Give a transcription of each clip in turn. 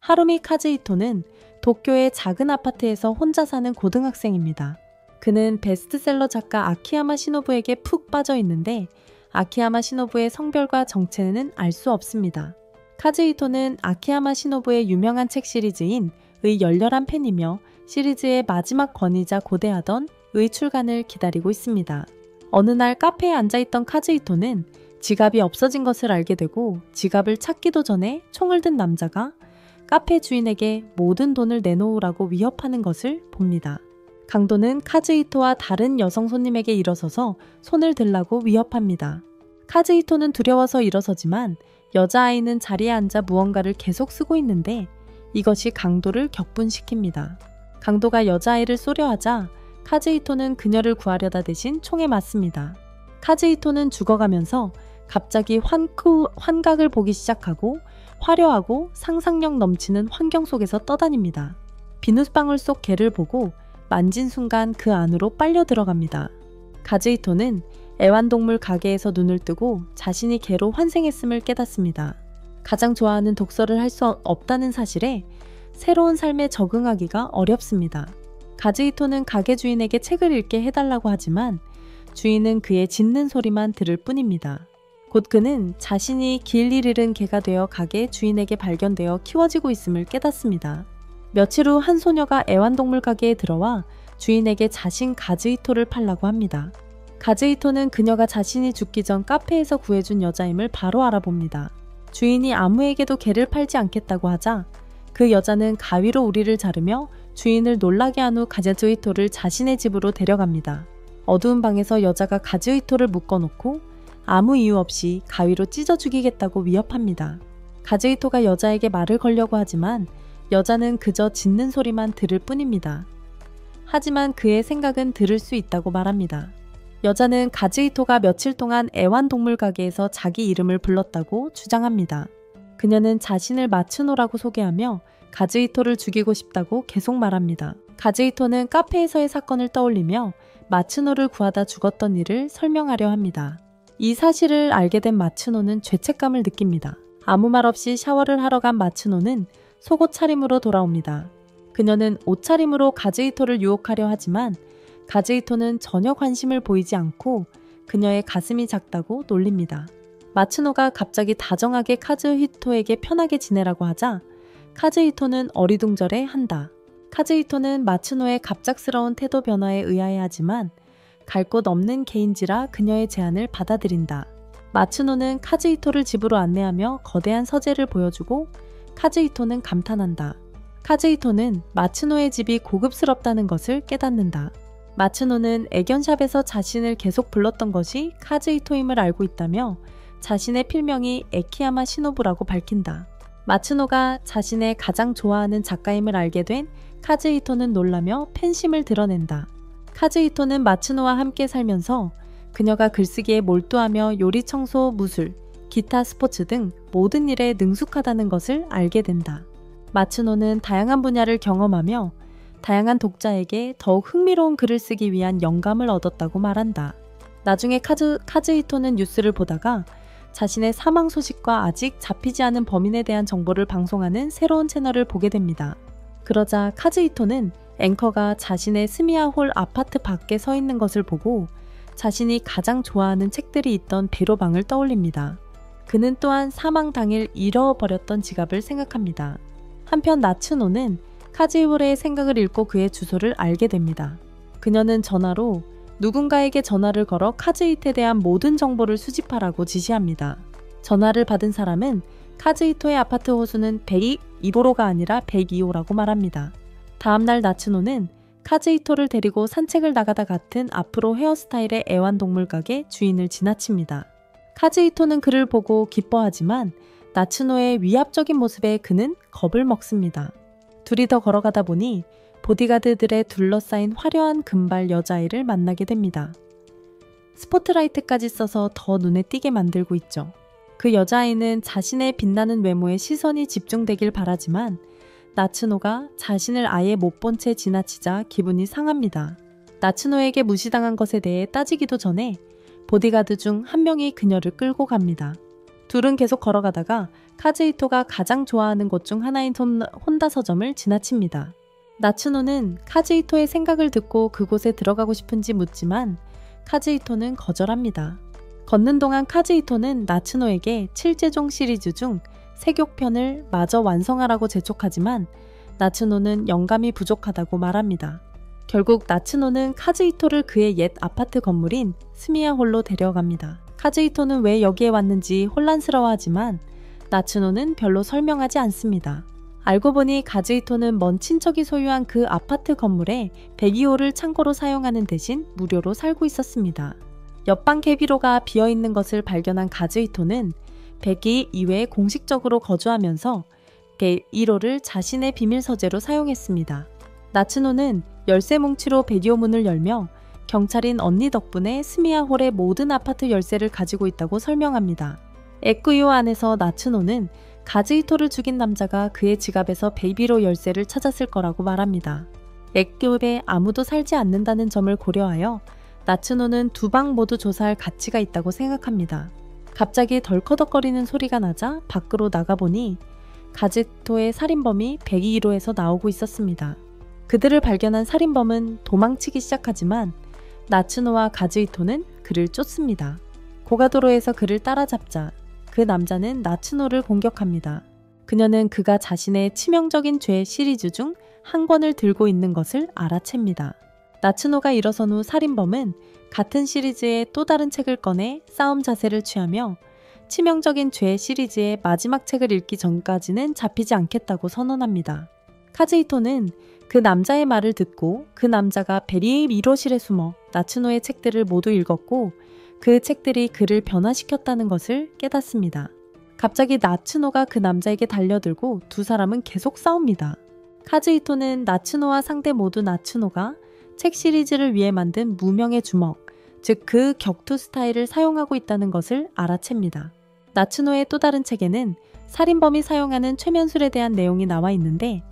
하루미 카즈히토는 도쿄의 작은 아파트에서 혼자 사는 고등학생입니다. 그는 베스트셀러 작가 아키야마 시노부에게 푹 빠져 있는데 아키야마 시노부의 성별과 정체는 알 수 없습니다. 카즈히토는 아키야마 시노부의 유명한 책 시리즈인 의 열렬한 팬이며 시리즈의 마지막 권이자 고대하던 의 출간을 기다리고 있습니다. 어느 날 카페에 앉아있던 카즈히토는 지갑이 없어진 것을 알게 되고 지갑을 찾기도 전에 총을 든 남자가 카페 주인에게 모든 돈을 내놓으라고 위협하는 것을 봅니다. 강도는 카즈히토와 다른 여성 손님에게 일어서서 손을 들라고 위협합니다. 카즈히토는 두려워서 일어서지만 여자아이는 자리에 앉아 무언가를 계속 쓰고 있는데 이것이 강도를 격분시킵니다. 강도가 여자아이를 쏘려 하자 카즈히토는 그녀를 구하려다 대신 총에 맞습니다. 카즈히토는 죽어가면서 갑자기 환각을 보기 시작하고 화려하고 상상력 넘치는 환경 속에서 떠다닙니다. 비눗방울 속 개를 보고 만진 순간 그 안으로 빨려 들어갑니다. 카즈히토는 애완동물 가게에서 눈을 뜨고 자신이 개로 환생했음을 깨닫습니다. 가장 좋아하는 독서를 할 수 없다는 사실에 새로운 삶에 적응하기가 어렵습니다. 카즈히토는 가게 주인에게 책을 읽게 해달라고 하지만 주인은 그의 짖는 소리만 들을 뿐입니다. 곧 그는 자신이 길 잃은 개가 되어 가게 주인에게 발견되어 키워지고 있음을 깨닫습니다. 며칠 후 한 소녀가 애완동물 가게에 들어와 주인에게 자신 카즈히토를 팔라고 합니다. 카즈히토는 그녀가 자신이 죽기 전 카페에서 구해준 여자임을 바로 알아봅니다. 주인이 아무에게도 개를 팔지 않겠다고 하자 그 여자는 가위로 우리를 자르며 주인을 놀라게 한 후 카즈히토를 자신의 집으로 데려갑니다. 어두운 방에서 여자가 카즈히토를 묶어놓고 아무 이유 없이 가위로 찢어 죽이겠다고 위협합니다. 카즈히토가 여자에게 말을 걸려고 하지만 여자는 그저 짖는 소리만 들을 뿐입니다. 하지만 그의 생각은 들을 수 있다고 말합니다. 여자는 카즈히토가 며칠 동안 애완동물 가게에서 자기 이름을 불렀다고 주장합니다. 그녀는 자신을 마츠노라고 소개하며 카즈히토를 죽이고 싶다고 계속 말합니다. 카즈히토는 카페에서의 사건을 떠올리며 마츠노를 구하다 죽었던 일을 설명하려 합니다. 이 사실을 알게 된 마츠노는 죄책감을 느낍니다. 아무 말 없이 샤워를 하러 간 마츠노는 속옷 차림으로 돌아옵니다. 그녀는 옷차림으로 카즈히토를 유혹하려 하지만 카즈히토는 전혀 관심을 보이지 않고 그녀의 가슴이 작다고 놀립니다. 마츠노가 갑자기 다정하게 카즈히토에게 편하게 지내라고 하자 카즈히토는 어리둥절해 한다. 카즈히토는 마츠노의 갑작스러운 태도 변화에 의아해하지만 갈 곳 없는 개인지라 그녀의 제안을 받아들인다. 마츠노는 카즈히토를 집으로 안내하며 거대한 서재를 보여주고 카즈히토는 감탄한다. 카즈히토는 마츠노의 집이 고급스럽다는 것을 깨닫는다. 마츠노는 애견샵에서 자신을 계속 불렀던 것이 카즈히토임을 알고 있다며 자신의 필명이 에키야마 시노부라고 밝힌다. 마츠노가 자신의 가장 좋아하는 작가임을 알게 된 카즈히토는 놀라며 팬심을 드러낸다. 카즈히토는 마츠노와 함께 살면서 그녀가 글쓰기에 몰두하며 요리, 청소, 무술, 기타, 스포츠 등 모든 일에 능숙하다는 것을 알게 된다. 마츠노는 다양한 분야를 경험하며 다양한 독자에게 더욱 흥미로운 글을 쓰기 위한 영감을 얻었다고 말한다. 나중에 카즈히토는 뉴스를 보다가 자신의 사망 소식과 아직 잡히지 않은 범인에 대한 정보를 방송하는 새로운 채널을 보게 됩니다. 그러자 카즈히토는 앵커가 자신의 스미야홀 아파트 밖에 서 있는 것을 보고 자신이 가장 좋아하는 책들이 있던 배로방을 떠올립니다. 그는 또한 사망 당일 잃어버렸던 지갑을 생각합니다. 한편 나츠노는 카즈히토의 생각을 읽고 그의 주소를 알게 됩니다. 그녀는 전화로 누군가에게 전화를 걸어 카즈히토에 대한 모든 정보를 수집하라고 지시합니다. 전화를 받은 사람은 카즈히토의 아파트 호수는 102호로가 아니라 102호라고 말합니다. 다음날 나츠노는 카즈히토를 데리고 산책을 나가다 같은 아프로 헤어스타일의 애완동물 가게 주인을 지나칩니다. 카즈히토는 그를 보고 기뻐하지만 나츠노의 위압적인 모습에 그는 겁을 먹습니다. 둘이 더 걸어가다 보니 보디가드들에 둘러싸인 화려한 금발 여자아이를 만나게 됩니다. 스포트라이트까지 써서 더 눈에 띄게 만들고 있죠. 그 여자아이는 자신의 빛나는 외모에 시선이 집중되길 바라지만 나츠노가 자신을 아예 못 본 채 지나치자 기분이 상합니다. 나츠노에게 무시당한 것에 대해 따지기도 전에 보디가드 중 한 명이 그녀를 끌고 갑니다. 둘은 계속 걸어가다가 카즈히토가 가장 좋아하는 곳 중 하나인 혼다 서점을 지나칩니다. 나츠노는 카즈히토의 생각을 듣고 그곳에 들어가고 싶은지 묻지만 카즈히토는 거절합니다. 걷는 동안 카즈히토는 나츠노에게 칠제종 시리즈 중 세격편을 마저 완성하라고 재촉하지만 나츠노는 영감이 부족하다고 말합니다. 결국 나츠노는 카즈히토를 그의 옛 아파트 건물인 스미야홀로 데려갑니다. 카즈히토는 왜 여기에 왔는지 혼란스러워하지만 나츠노는 별로 설명하지 않습니다. 알고 보니 카즈히토는 먼 친척이 소유한 그 아파트 건물에 102호를 창고로 사용하는 대신 무료로 살고 있었습니다. 옆방 개비로가 비어있는 것을 발견한 카즈히토는 102 이외에 공식적으로 거주하면서 101호를 자신의 비밀 서재로 사용했습니다. 나츠노는 열쇠 뭉치로 102호 문을 열며 경찰인 언니 덕분에 스미야홀의 모든 아파트 열쇠를 가지고 있다고 설명합니다. 에쿠이호 안에서 나츠노는 카즈히토를 죽인 남자가 그의 지갑에서 베이비로 열쇠를 찾았을 거라고 말합니다. 에쿠이호에 아무도 살지 않는다는 점을 고려하여 나츠노는 두 방 모두 조사할 가치가 있다고 생각합니다. 갑자기 덜커덕거리는 소리가 나자 밖으로 나가보니 카즈히토의 살인범이 102호에서 나오고 있었습니다. 그들을 발견한 살인범은 도망치기 시작하지만 나츠노와 카즈히토는 그를 쫓습니다. 고가도로에서 그를 따라잡자 그 남자는 나츠노를 공격합니다. 그녀는 그가 자신의 치명적인 죄 시리즈 중 한 권을 들고 있는 것을 알아챕니다. 나츠노가 일어선 후 살인범은 같은 시리즈의 또 다른 책을 꺼내 싸움 자세를 취하며 치명적인 죄 시리즈의 마지막 책을 읽기 전까지는 잡히지 않겠다고 선언합니다. 카즈히토는 그 남자의 말을 듣고 그 남자가 베리의 미로실에 숨어 나츠노의 책들을 모두 읽었고 그 책들이 그를 변화시켰다는 것을 깨닫습니다. 갑자기 나츠노가 그 남자에게 달려들고 두 사람은 계속 싸웁니다. 카즈히토는 나츠노와 상대 모두 나츠노가 책 시리즈를 위해 만든 무명의 주먹, 즉 그 격투 스타일을 사용하고 있다는 것을 알아챕니다. 나츠노의 또 다른 책에는 살인범이 사용하는 최면술에 대한 내용이 나와 있는데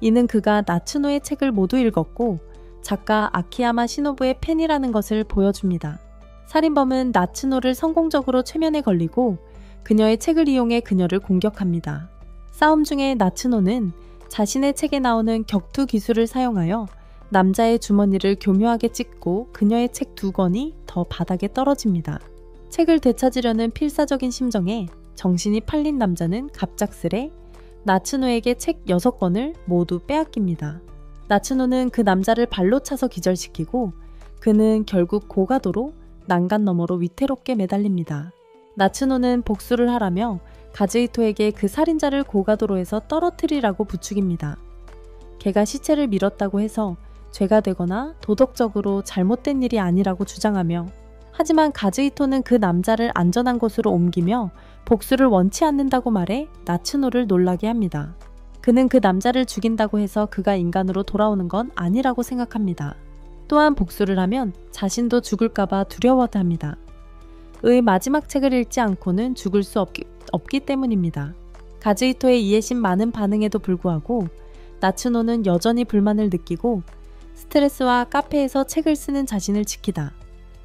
이는 그가 나츠노의 책을 모두 읽었고 작가 아키야마 시노부의 팬이라는 것을 보여줍니다. 살인범은 나츠노를 성공적으로 최면에 걸리고 그녀의 책을 이용해 그녀를 공격합니다. 싸움 중에 나츠노는 자신의 책에 나오는 격투 기술을 사용하여 남자의 주머니를 교묘하게 찢고 그녀의 책 2권이 더 바닥에 떨어집니다. 책을 되찾으려는 필사적인 심정에 정신이 팔린 남자는 갑작스레 나츠노에게 책 6권을 모두 빼앗깁니다. 나츠노는 그 남자를 발로 차서 기절시키고 그는 결국 고가도로 난간 너머로 위태롭게 매달립니다. 나츠노는 복수를 하라며 카즈히토에게 그 살인자를 고가도로에서 떨어뜨리라고 부추깁니다. 걔가 시체를 밀었다고 해서 죄가 되거나 도덕적으로 잘못된 일이 아니라고 주장하며 하지만 카즈히토는 그 남자를 안전한 곳으로 옮기며 복수를 원치 않는다고 말해 나츠노를 놀라게 합니다. 그는 그 남자를 죽인다고 해서 그가 인간으로 돌아오는 건 아니라고 생각합니다. 또한 복수를 하면 자신도 죽을까봐 두려워합니다. 의 마지막 책을 읽지 않고는 죽을 수 없기 때문입니다. 카즈히토의 이해심 많은 반응에도 불구하고 나츠노는 여전히 불만을 느끼고 스트레스와 카페에서 책을 쓰는 자신을 지키다.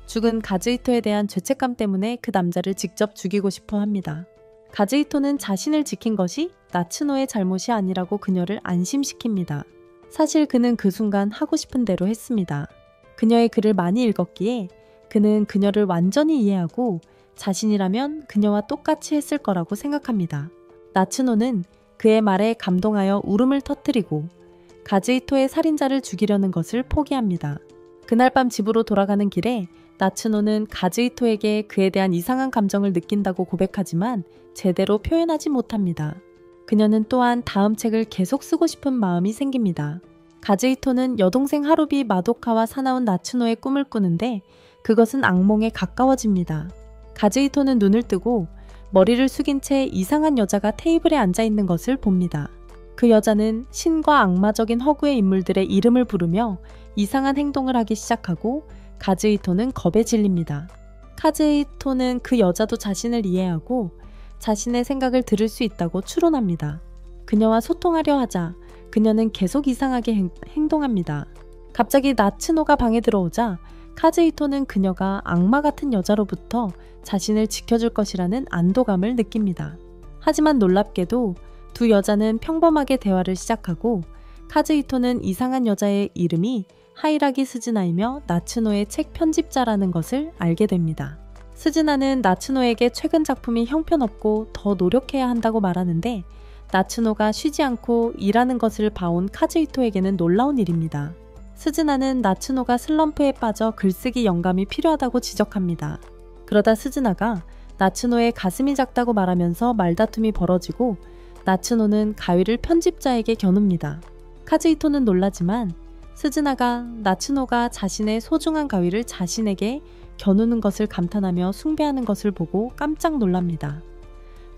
죽은 카즈히토에 대한 죄책감 때문에 그 남자를 직접 죽이고 싶어 합니다. 카즈히토는 자신을 지킨 것이 나츠노의 잘못이 아니라고 그녀를 안심시킵니다. 사실 그는 그 순간 하고 싶은 대로 했습니다. 그녀의 글을 많이 읽었기에 그는 그녀를 완전히 이해하고 자신이라면 그녀와 똑같이 했을 거라고 생각합니다. 나츠노는 그의 말에 감동하여 울음을 터뜨리고 카즈히토의 살인자를 죽이려는 것을 포기합니다. 그날 밤 집으로 돌아가는 길에 나츠노는 카즈히토에게 그에 대한 이상한 감정을 느낀다고 고백하지만 제대로 표현하지 못합니다. 그녀는 또한 다음 책을 계속 쓰고 싶은 마음이 생깁니다. 카즈히토는 여동생 하루비 마도카와 사나운 나츠노의 꿈을 꾸는데 그것은 악몽에 가까워집니다. 카즈히토는 눈을 뜨고 머리를 숙인 채 이상한 여자가 테이블에 앉아있는 것을 봅니다. 그 여자는 신과 악마적인 허구의 인물들의 이름을 부르며 이상한 행동을 하기 시작하고 카즈히토는 겁에 질립니다. 카즈히토는 그 여자도 자신을 이해하고 자신의 생각을 들을 수 있다고 추론합니다. 그녀와 소통하려 하자 그녀는 계속 이상하게 행동합니다. 갑자기 나츠노가 방에 들어오자 카즈히토는 그녀가 악마 같은 여자로부터 자신을 지켜줄 것이라는 안도감을 느낍니다. 하지만 놀랍게도 두 여자는 평범하게 대화를 시작하고 카즈히토는 이상한 여자의 이름이 하이라기 스즈나이며 나츠노의 책 편집자라는 것을 알게 됩니다. 스즈나는 나츠노에게 최근 작품이 형편없고 더 노력해야 한다고 말하는데 나츠노가 쉬지 않고 일하는 것을 봐온 카즈히토에게는 놀라운 일입니다. 스즈나는 나츠노가 슬럼프에 빠져 글쓰기 영감이 필요하다고 지적합니다. 그러다 스즈나가 나츠노의 가슴이 작다고 말하면서 말다툼이 벌어지고 나츠노는 가위를 편집자에게 겨눕니다. 카즈히토는 놀라지만 스즈나가 나츠노가 자신의 소중한 가위를 자신에게 겨누는 것을 감탄하며 숭배하는 것을 보고 깜짝 놀랍니다.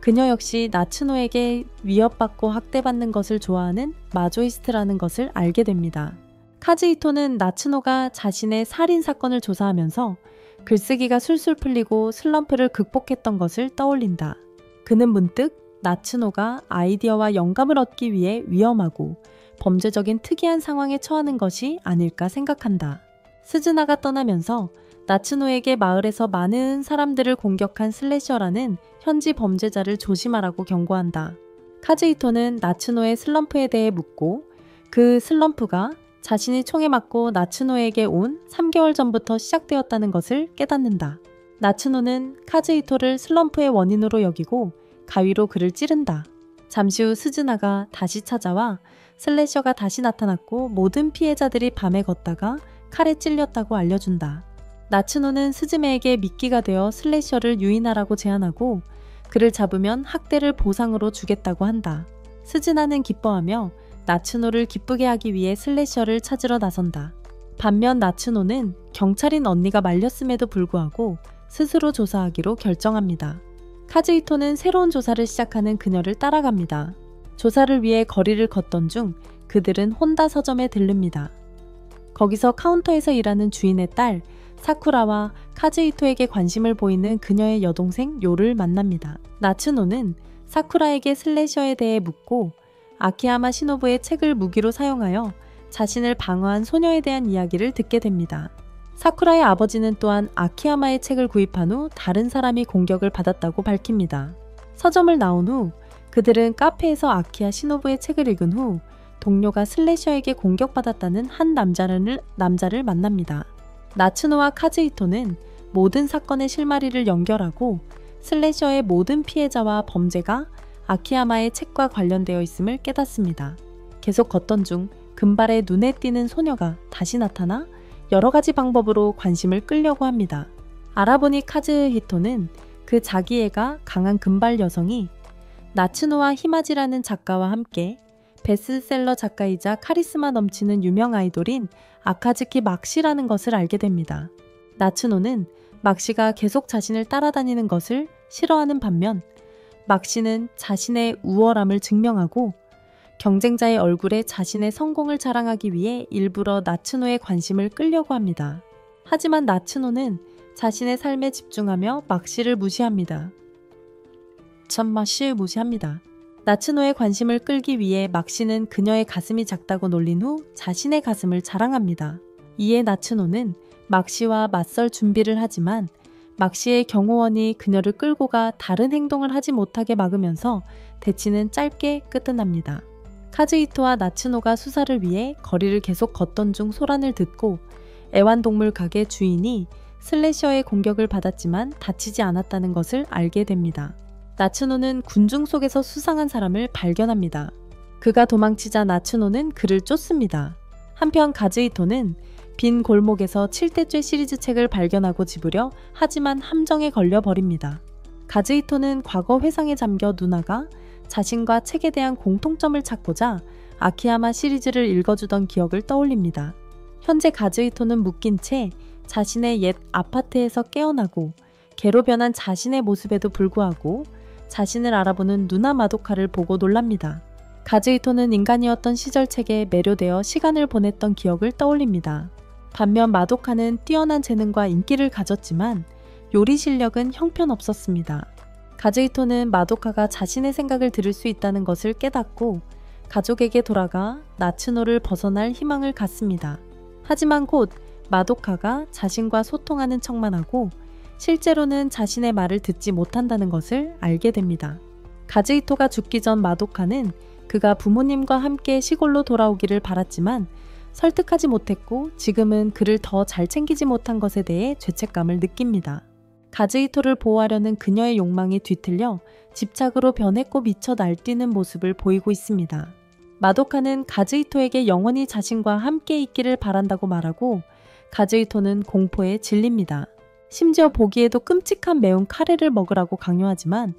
그녀 역시 나츠노에게 위협받고 학대받는 것을 좋아하는 마조이스트라는 것을 알게 됩니다. 카즈히토는 나츠노가 자신의 살인 사건을 조사하면서 글쓰기가 술술 풀리고 슬럼프를 극복했던 것을 떠올린다. 그는 문득 나츠노가 아이디어와 영감을 얻기 위해 위험하고 범죄적인 특이한 상황에 처하는 것이 아닐까 생각한다. 스즈나가 떠나면서 나츠노에게 마을에서 많은 사람들을 공격한 슬래셔라는 현지 범죄자를 조심하라고 경고한다. 카즈히토는 나츠노의 슬럼프에 대해 묻고 그 슬럼프가 자신이 총에 맞고 나츠노에게 온 3개월 전부터 시작되었다는 것을 깨닫는다. 나츠노는 카즈히토를 슬럼프의 원인으로 여기고 가위로 그를 찌른다. 잠시 후 스즈나가 다시 찾아와 슬래셔가 다시 나타났고 모든 피해자들이 밤에 걷다가 칼에 찔렸다고 알려준다. 나츠노는 스즈메에게 미끼가 되어 슬래셔를 유인하라고 제안하고 그를 잡으면 학대를 보상으로 주겠다고 한다. 스즈나는 기뻐하며 나츠노를 기쁘게 하기 위해 슬래셔를 찾으러 나선다. 반면 나츠노는 경찰인 언니가 말렸음에도 불구하고 스스로 조사하기로 결정합니다. 카즈히토는 새로운 조사를 시작하는 그녀를 따라갑니다. 조사를 위해 거리를 걷던 중 그들은 혼다 서점에 들릅니다. 거기서 카운터에서 일하는 주인의 딸 사쿠라와 카즈히토에게 관심을 보이는 그녀의 여동생 요를 만납니다. 나츠노는 사쿠라에게 슬래셔에 대해 묻고 아키야마 시노부의 책을 무기로 사용하여 자신을 방어한 소녀에 대한 이야기를 듣게 됩니다. 사쿠라의 아버지는 또한 아키야마의 책을 구입한 후 다른 사람이 공격을 받았다고 밝힙니다. 서점을 나온 후 그들은 카페에서 아키야 시노부의 책을 읽은 후 동료가 슬래셔에게 공격받았다는 한 남자를 만납니다. 나츠노와 카즈히토는 모든 사건의 실마리를 연결하고 슬래셔의 모든 피해자와 범죄가 아키야마의 책과 관련되어 있음을 깨닫습니다. 계속 걷던 중 금발의 눈에 띄는 소녀가 다시 나타나 여러 가지 방법으로 관심을 끌려고 합니다. 알아보니 카즈히토는 그 자기애가 강한 금발 여성이 나츠노와 히마지라는 작가와 함께 베스트셀러 작가이자 카리스마 넘치는 유명 아이돌인 아카즈키 막시라는 것을 알게 됩니다. 나츠노는 막시가 계속 자신을 따라다니는 것을 싫어하는 반면 막시는 자신의 우월함을 증명하고 경쟁자의 얼굴에 자신의 성공을 자랑하기 위해 일부러 나츠노의 관심을 끌려고 합니다. 하지만 나츠노는 자신의 삶에 집중하며 막시를 무시합니다. 나츠노의 관심을 끌기 위해 막시는 그녀의 가슴이 작다고 놀린 후 자신의 가슴을 자랑합니다. 이에 나츠노는 막시와 맞설 준비를 하지만 막시의 경호원이 그녀를 끌고 가 다른 행동을 하지 못하게 막으면서 대치는 짧게 끝납니다. 카즈히토와 나츠노가 수사를 위해 거리를 계속 걷던 중 소란을 듣고 애완동물 가게 주인이 슬래셔의 공격을 받았지만 다치지 않았다는 것을 알게 됩니다. 나츠노는 군중 속에서 수상한 사람을 발견합니다. 그가 도망치자 나츠노는 그를 쫓습니다. 한편 카즈히토는 빈 골목에서 7대죄 시리즈 책을 발견하고 집으려 하지만 함정에 걸려버립니다. 카즈히토는 과거 회상에 잠겨 누나가 자신과 책에 대한 공통점을 찾고자 아키야마 시리즈를 읽어주던 기억을 떠올립니다. 현재 카즈히토는 묶인 채 자신의 옛 아파트에서 깨어나고 개로 변한 자신의 모습에도 불구하고 자신을 알아보는 누나 마도카를 보고 놀랍니다. 카즈히토는 인간이었던 시절 책에 매료되어 시간을 보냈던 기억을 떠올립니다. 반면 마도카는 뛰어난 재능과 인기를 가졌지만 요리 실력은 형편없었습니다. 카즈히토는 마도카가 자신의 생각을 들을 수 있다는 것을 깨닫고 가족에게 돌아가 나츠노를 벗어날 희망을 갖습니다. 하지만 곧 마도카가 자신과 소통하는 척만 하고 실제로는 자신의 말을 듣지 못한다는 것을 알게 됩니다. 가즈히토가 죽기 전 마도카는 그가 부모님과 함께 시골로 돌아오기를 바랐지만 설득하지 못했고 지금은 그를 더 잘 챙기지 못한 것에 대해 죄책감을 느낍니다. 가즈히토를 보호하려는 그녀의 욕망이 뒤틀려 집착으로 변했고 미쳐 날뛰는 모습을 보이고 있습니다. 마도카는 가즈히토에게 영원히 자신과 함께 있기를 바란다고 말하고 가즈히토는 공포에 질립니다. 심지어 보기에도 끔찍한 매운 카레를 먹으라고 강요하지만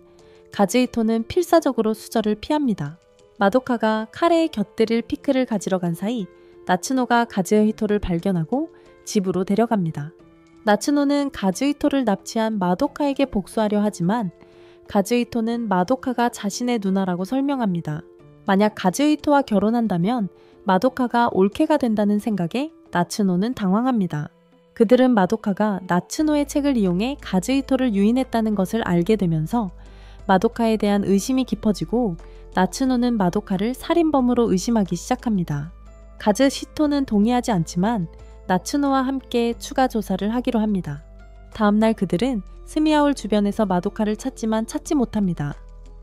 가즈히토는 필사적으로 수저를 피합니다. 마도카가 카레에 곁들일 피클을 가지러 간 사이 나츠노가 가즈히토를 발견하고 집으로 데려갑니다. 나츠노는 가즈히토를 납치한 마도카에게 복수하려 하지만 가즈히토는 마도카가 자신의 누나라고 설명합니다. 만약 가즈히토와 결혼한다면 마도카가 올케가 된다는 생각에 나츠노는 당황합니다. 그들은 마도카가 나츠노의 책을 이용해 가즈히토를 유인했다는 것을 알게 되면서 마도카에 대한 의심이 깊어지고 나츠노는 마도카를 살인범으로 의심하기 시작합니다. 가즈히토는 동의하지 않지만 나츠노와 함께 추가 조사를 하기로 합니다. 다음날 그들은 스미야올 주변에서 마도카를 찾지만 찾지 못합니다.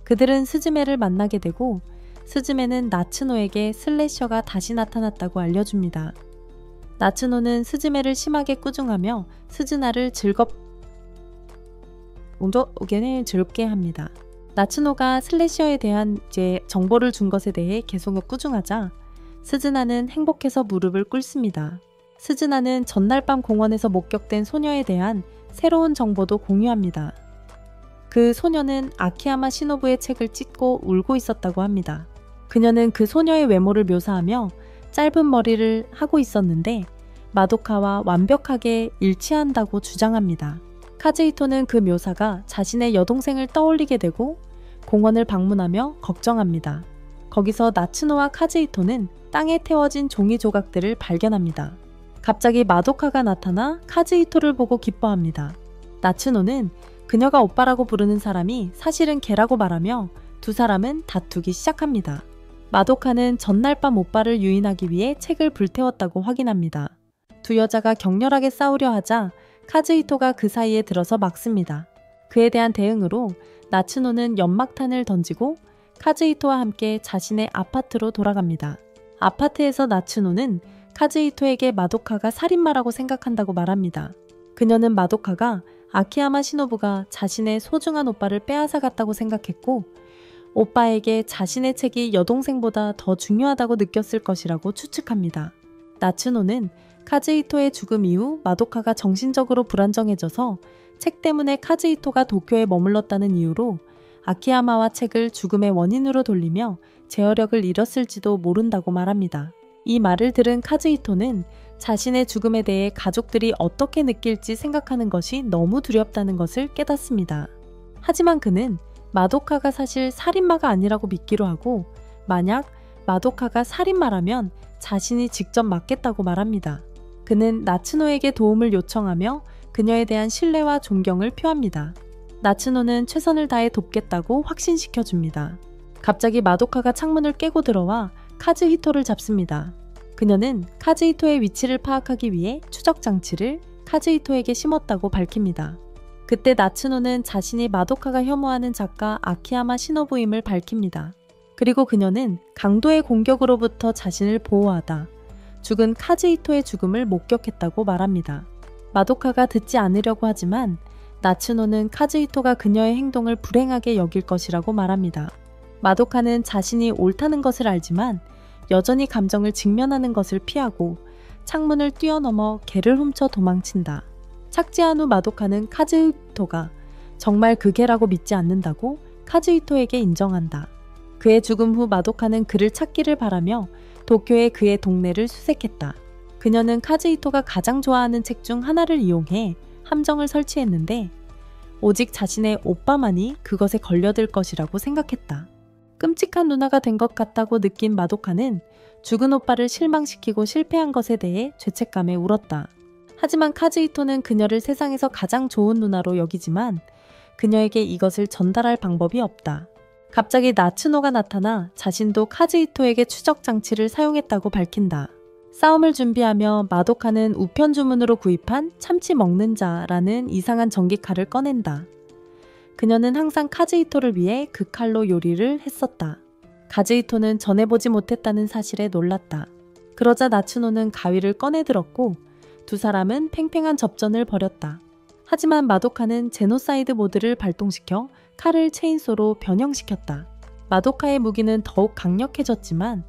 그들은 스즈메를 만나게 되고 스즈메는 나츠노에게 슬래셔가 다시 나타났다고 알려줍니다. 나츠노는 스즈메를 심하게 꾸중하며 스즈나를 즐겁게 합니다. 나츠노가 슬래셔에 대한 정보를 준 것에 대해 계속 꾸중하자 스즈나는 행복해서 무릎을 꿇습니다. 스즈나는 전날 밤 공원에서 목격된 소녀에 대한 새로운 정보도 공유합니다. 그 소녀는 아키야마 시노부의 책을 찢고 울고 있었다고 합니다. 그녀는 그 소녀의 외모를 묘사하며 짧은 머리를 하고 있었는데 마도카와 완벽하게 일치한다고 주장합니다. 카즈히토는 그 묘사가 자신의 여동생을 떠올리게 되고 공원을 방문하며 걱정합니다. 거기서 나츠노와 카즈히토는 땅에 태워진 종이 조각들을 발견합니다. 갑자기 마도카가 나타나 카즈히토를 보고 기뻐합니다. 나츠노는 그녀가 오빠라고 부르는 사람이 사실은 걔라고 말하며 두 사람은 다투기 시작합니다. 마도카는 전날 밤 오빠를 유인하기 위해 책을 불태웠다고 확인합니다. 두 여자가 격렬하게 싸우려 하자 카즈히토가 그 사이에 들어서 막습니다. 그에 대한 대응으로 나츠노는 연막탄을 던지고 카즈히토와 함께 자신의 아파트로 돌아갑니다. 아파트에서 나츠노는 카즈히토에게 마도카가 살인마라고 생각한다고 말합니다. 그녀는 마도카가 아키야마 시노부가 자신의 소중한 오빠를 빼앗아갔다고 생각했고 오빠에게 자신의 책이 여동생보다 더 중요하다고 느꼈을 것이라고 추측합니다. 나츠노는 카즈히토의 죽음 이후 마도카가 정신적으로 불안정해져서 책 때문에 카즈히토가 도쿄에 머물렀다는 이유로 아키야마와 책을 죽음의 원인으로 돌리며 제어력을 잃었을지도 모른다고 말합니다. 이 말을 들은 카즈히토는 자신의 죽음에 대해 가족들이 어떻게 느낄지 생각하는 것이 너무 두렵다는 것을 깨닫습니다. 하지만 그는 마도카가 사실 살인마가 아니라고 믿기로 하고 만약 마도카가 살인마라면 자신이 직접 맞겠다고 말합니다. 그는 나츠노에게 도움을 요청하며 그녀에 대한 신뢰와 존경을 표합니다. 나츠노는 최선을 다해 돕겠다고 확신시켜줍니다. 갑자기 마도카가 창문을 깨고 들어와 카즈히토를 잡습니다. 그녀는 카즈히토의 위치를 파악하기 위해 추적 장치를 카즈히토에게 심었다고 밝힙니다. 그때 나츠노는 자신이 마도카가 혐오하는 작가 아키야마 시노부임을 밝힙니다. 그리고 그녀는 강도의 공격으로부터 자신을 보호하다 죽은 카즈히토의 죽음을 목격했다고 말합니다. 마도카가 듣지 않으려고 하지만 나츠노는 카즈히토가 그녀의 행동을 불행하게 여길 것이라고 말합니다. 마도카는 자신이 옳다는 것을 알지만 여전히 감정을 직면하는 것을 피하고 창문을 뛰어넘어 개를 훔쳐 도망친다. 착지한 후 마도카는 카즈히토가 정말 그 개라고 믿지 않는다고 카즈히토에게 인정한다. 그의 죽음 후 마도카는 그를 찾기를 바라며 도쿄의 그의 동네를 수색했다. 그녀는 카즈히토가 가장 좋아하는 책 중 하나를 이용해 함정을 설치했는데 오직 자신의 오빠만이 그것에 걸려들 것이라고 생각했다. 끔찍한 누나가 된 것 같다고 느낀 마도카는 죽은 오빠를 실망시키고 실패한 것에 대해 죄책감에 울었다. 하지만 카즈히토는 그녀를 세상에서 가장 좋은 누나로 여기지만 그녀에게 이것을 전달할 방법이 없다. 갑자기 나츠노가 나타나 자신도 카즈히토에게 추적 장치를 사용했다고 밝힌다. 싸움을 준비하며 마도카는 우편 주문으로 구입한 참치 먹는 자라는 이상한 전기칼을 꺼낸다. 그녀는 항상 카즈히토를 위해 그 칼로 요리를 했었다. 카즈히토는 전해보지 못했다는 사실에 놀랐다. 그러자 나츠노는 가위를 꺼내들었고 두 사람은 팽팽한 접전을 벌였다. 하지만 마도카는 제노사이드 모드를 발동시켜 칼을 체인소로 변형시켰다. 마도카의 무기는 더욱 강력해졌지만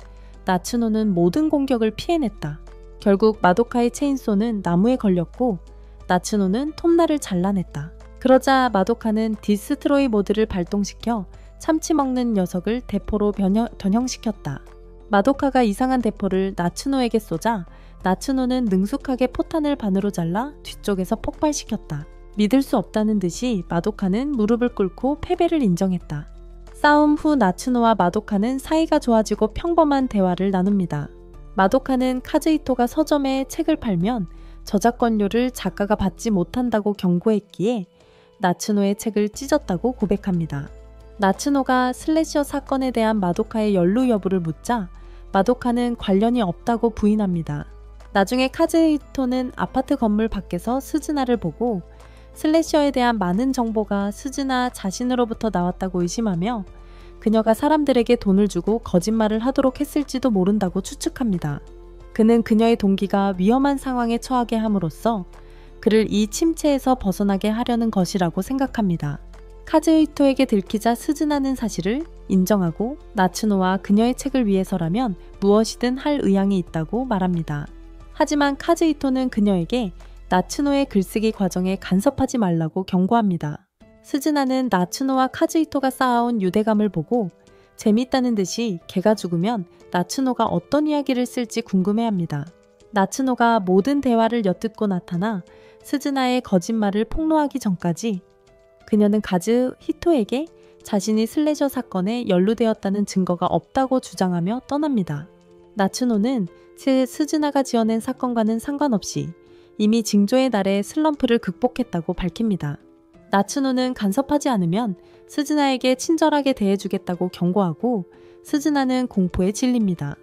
나츠노는 모든 공격을 피해냈다. 결국 마도카의 체인소는 나무에 걸렸고 나츠노는 톱날을 잘라냈다. 그러자 마도카는 디스트로이 모드를 발동시켜 참치 먹는 녀석을 대포로 변형시켰다. 마도카가 이상한 대포를 나츠노에게 쏘자 나츠노는 능숙하게 포탄을 반으로 잘라 뒤쪽에서 폭발시켰다. 믿을 수 없다는 듯이 마도카는 무릎을 꿇고 패배를 인정했다. 싸움 후 나츠노와 마도카는 사이가 좋아지고 평범한 대화를 나눕니다. 마도카는 카즈히토가 서점에 책을 팔면 저작권료를 작가가 받지 못한다고 경고했기에 나츠노의 책을 찢었다고 고백합니다. 나츠노가 슬래셔 사건에 대한 마도카의 연루 여부를 묻자 마도카는 관련이 없다고 부인합니다. 나중에 카즈히토는 아파트 건물 밖에서 스즈나를 보고 슬래셔에 대한 많은 정보가 스즈나 자신으로부터 나왔다고 의심하며 그녀가 사람들에게 돈을 주고 거짓말을 하도록 했을지도 모른다고 추측합니다. 그는 그녀의 동기가 위험한 상황에 처하게 함으로써 그를 이 침체에서 벗어나게 하려는 것이라고 생각합니다. 카즈히토에게 들키자 스즈나는 사실을 인정하고 나츠노와 그녀의 책을 위해서라면 무엇이든 할 의향이 있다고 말합니다. 하지만 카즈히토는 그녀에게 나츠노의 글쓰기 과정에 간섭하지 말라고 경고합니다. 스즈나는 나츠노와 카즈히토가 쌓아온 유대감을 보고 재밌다는 듯이 걔가 죽으면 나츠노가 어떤 이야기를 쓸지 궁금해합니다. 나츠노가 모든 대화를 엿듣고 나타나 스즈나의 거짓말을 폭로하기 전까지 그녀는 카즈히토에게 자신이 슬래셔 사건에 연루되었다는 증거가 없다고 주장하며 떠납니다. 나츠노는 스즈나가 지어낸 사건과는 상관없이 이미 징조의 날에 슬럼프를 극복했다고 밝힙니다. 나츠노는 간섭하지 않으면 스즈나에게 친절하게 대해주겠다고 경고하고 스즈나는 공포에 질립니다.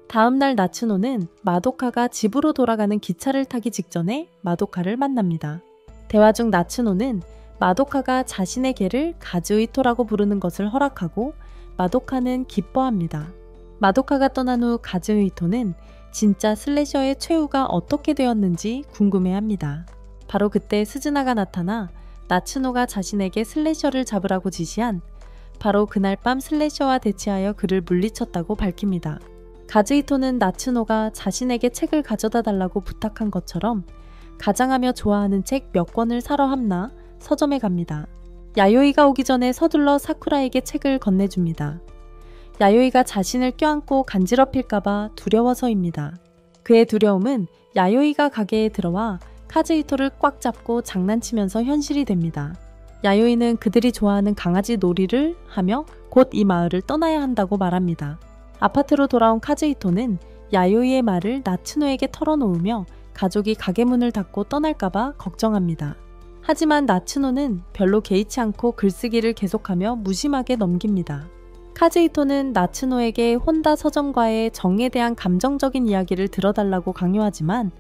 다음날 나츠노는 마도카가 집으로 돌아가는 기차를 타기 직전에 마도카를 만납니다. 대화 중 나츠노는 마도카가 자신의 개를 가즈히토라고 부르는 것을 허락하고 마도카는 기뻐합니다. 마도카가 떠난 후 가즈히토는 진짜 슬래셔의 최후가 어떻게 되었는지 궁금해합니다. 바로 그때 스즈나가 나타나 나츠노가 자신에게 슬래셔를 잡으라고 지시한 바로 그날 밤 슬래셔와 대치하여 그를 물리쳤다고 밝힙니다. 가즈히토는 나츠노가 자신에게 책을 가져다 달라고 부탁한 것처럼 가장하며 좋아하는 책 몇 권을 사러 함나 서점에 갑니다. 야요이가 오기 전에 서둘러 사쿠라에게 책을 건네줍니다. 야요이가 자신을 껴안고 간지럽힐까봐 두려워서입니다. 그의 두려움은 야요이가 가게에 들어와 카즈히토를 꽉 잡고 장난치면서 현실이 됩니다. 야요이는 그들이 좋아하는 강아지 놀이를 하며 곧 이 마을을 떠나야 한다고 말합니다. 아파트로 돌아온 카즈히토는 야요이의 말을 나츠노에게 털어놓으며 가족이 가게 문을 닫고 떠날까봐 걱정합니다. 하지만 나츠노는 별로 개의치 않고 글쓰기를 계속하며 무심하게 넘깁니다. 카즈히토는 나츠노에게 혼다 서점과의 정에 대한 감정적인 이야기를 들어달라고 강요하지만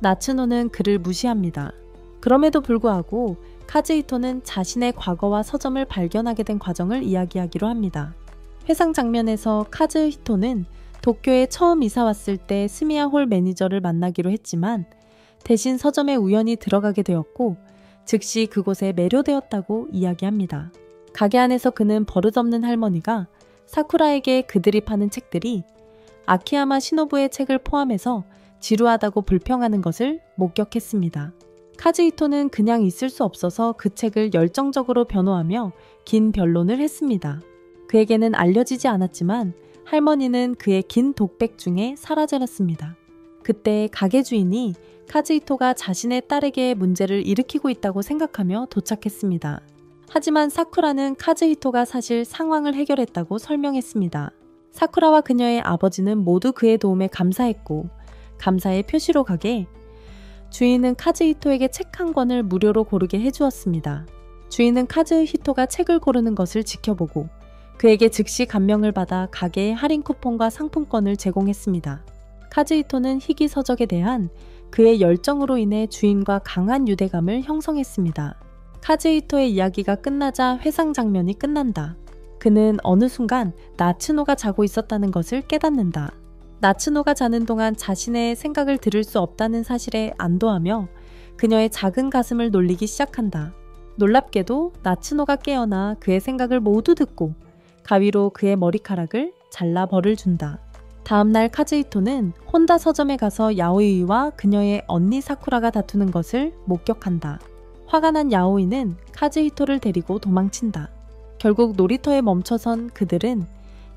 나츠노는 그를 무시합니다. 그럼에도 불구하고 카즈히토는 자신의 과거와 서점을 발견하게 된 과정을 이야기하기로 합니다. 회상 장면에서 카즈히토는 도쿄에 처음 이사 왔을 때 스미야 홀 매니저를 만나기로 했지만 대신 서점에 우연히 들어가게 되었고 즉시 그곳에 매료되었다고 이야기합니다. 가게 안에서 그는 버릇없는 할머니가 사쿠라에게 그들이 파는 책들이 아키야마 시노부의 책을 포함해서 지루하다고 불평하는 것을 목격했습니다. 카즈히토는 그냥 있을 수 없어서 그 책을 열정적으로 변호하며 긴 변론을 했습니다. 그에게는 알려지지 않았지만 할머니는 그의 긴 독백 중에 사라져났습니다. 그때 가게 주인이 카즈히토가 자신의 딸에게 문제를 일으키고 있다고 생각하며 도착했습니다. 하지만 사쿠라는 카즈히토가 사실 상황을 해결했다고 설명했습니다. 사쿠라와 그녀의 아버지는 모두 그의 도움에 감사했고 감사의 표시로 가게 주인은 카즈히토에게 책 한 권을 무료로 고르게 해주었습니다. 주인은 카즈히토가 책을 고르는 것을 지켜보고 그에게 즉시 감명을 받아 가게의 할인 쿠폰과 상품권을 제공했습니다. 카즈히토는 희귀서적에 대한 그의 열정으로 인해 주인과 강한 유대감을 형성했습니다. 카즈히토의 이야기가 끝나자 회상 장면이 끝난다. 그는 어느 순간 나츠노가 자고 있었다는 것을 깨닫는다. 나츠노가 자는 동안 자신의 생각을 들을 수 없다는 사실에 안도하며 그녀의 작은 가슴을 놀리기 시작한다. 놀랍게도 나츠노가 깨어나 그의 생각을 모두 듣고 가위로 그의 머리카락을 잘라 벌을 준다. 다음날 카즈히토는 혼다 서점에 가서 야오이와 그녀의 언니 사쿠라가 다투는 것을 목격한다. 화가 난 야오이는 카즈히토를 데리고 도망친다. 결국 놀이터에 멈춰선 그들은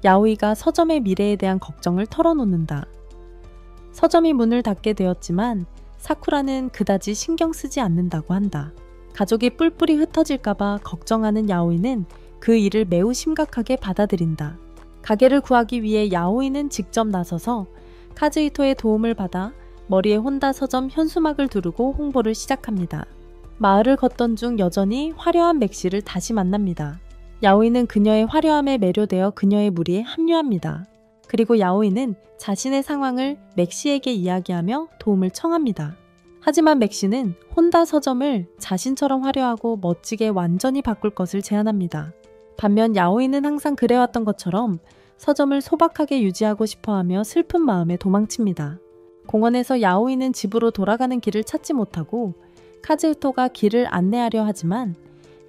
야오이가 서점의 미래에 대한 걱정을 털어놓는다. 서점이 문을 닫게 되었지만 사쿠라는 그다지 신경 쓰지 않는다고 한다. 가족이 뿔뿔이 흩어질까봐 걱정하는 야오이는 그 일을 매우 심각하게 받아들인다. 가게를 구하기 위해 야오이는 직접 나서서 카즈히토의 도움을 받아 머리에 혼다 서점 현수막을 두르고 홍보를 시작합니다. 마을을 걷던 중 여전히 화려한 맥시를 다시 만납니다. 야오이는 그녀의 화려함에 매료되어 그녀의 무리에 합류합니다. 그리고 야오이는 자신의 상황을 맥시에게 이야기하며 도움을 청합니다. 하지만 맥시는 혼다 서점을 자신처럼 화려하고 멋지게 완전히 바꿀 것을 제안합니다. 반면 야오이는 항상 그래왔던 것처럼 서점을 소박하게 유지하고 싶어하며 슬픈 마음에 도망칩니다. 공원에서 야오이는 집으로 돌아가는 길을 찾지 못하고 카즈히토가 길을 안내하려 하지만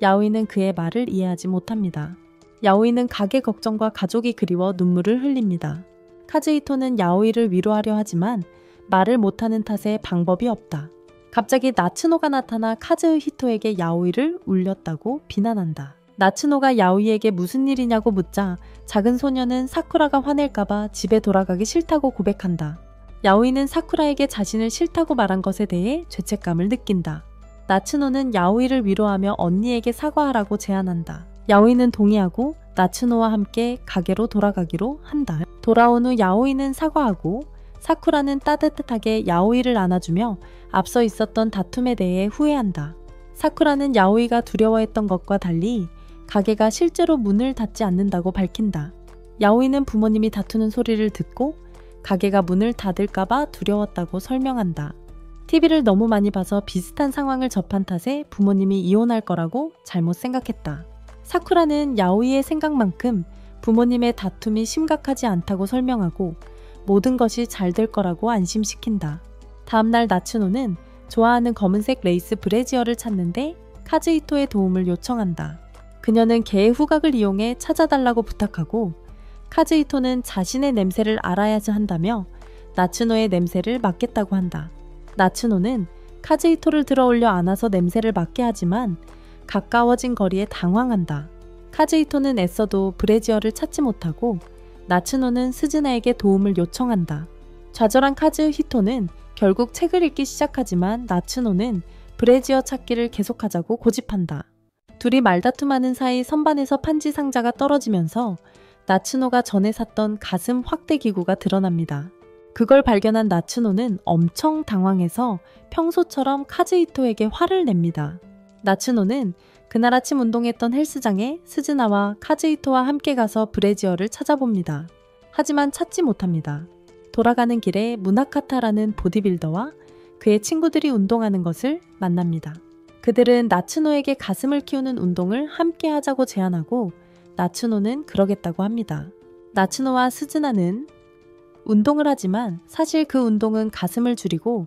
야오이는 그의 말을 이해하지 못합니다. 야오이는 가게 걱정과 가족이 그리워 눈물을 흘립니다. 카즈히토는 야오이를 위로하려 하지만 말을 못하는 탓에 방법이 없다. 갑자기 나츠노가 나타나 카즈히토에게 야오이를 울렸다고 비난한다. 나츠노가 야오이에게 무슨 일이냐고 묻자 작은 소녀는 사쿠라가 화낼까봐 집에 돌아가기 싫다고 고백한다. 야오이는 사쿠라에게 자신을 싫다고 말한 것에 대해 죄책감을 느낀다. 나츠노는 야오이를 위로하며 언니에게 사과하라고 제안한다. 야오이는 동의하고 나츠노와 함께 가게로 돌아가기로 한다. 돌아온 후 야오이는 사과하고 사쿠라는 따뜻하게 야오이를 안아주며 앞서 있었던 다툼에 대해 후회한다. 사쿠라는 야오이가 두려워했던 것과 달리 가게가 실제로 문을 닫지 않는다고 밝힌다. 야오이는 부모님이 다투는 소리를 듣고 가게가 문을 닫을까봐 두려웠다고 설명한다. TV를 너무 많이 봐서 비슷한 상황을 접한 탓에 부모님이 이혼할 거라고 잘못 생각했다. 사쿠라는 야오이의 생각만큼 부모님의 다툼이 심각하지 않다고 설명하고 모든 것이 잘 될 거라고 안심시킨다. 다음날 나츠노는 좋아하는 검은색 레이스 브래지어를 찾는데 카즈히토의 도움을 요청한다. 그녀는 개의 후각을 이용해 찾아달라고 부탁하고 카즈히토는 자신의 냄새를 알아야지 한다며 나츠노의 냄새를 맡겠다고 한다. 나츠노는 카즈히토를 들어올려 안아서 냄새를 맡게 하지만 가까워진 거리에 당황한다. 카즈히토는 애써도 브래지어를 찾지 못하고 나츠노는 스즈나에게 도움을 요청한다. 좌절한 카즈히토는 결국 책을 읽기 시작하지만 나츠노는 브래지어 찾기를 계속하자고 고집한다. 둘이 말다툼하는 사이 선반에서 판지 상자가 떨어지면서 나츠노가 전에 샀던 가슴 확대 기구가 드러납니다. 그걸 발견한 나츠노는 엄청 당황해서 평소처럼 카즈히토에게 화를 냅니다. 나츠노는 그날 아침 운동했던 헬스장에 스즈나와 카즈히토와 함께 가서 브래지어를 찾아봅니다. 하지만 찾지 못합니다. 돌아가는 길에 무나카타라는 보디빌더와 그의 친구들이 운동하는 것을 만납니다. 그들은 나츠노에게 가슴을 키우는 운동을 함께 하자고 제안하고 나츠노는 그러겠다고 합니다. 나츠노와 스즈나는 운동을 하지만 사실 그 운동은 가슴을 줄이고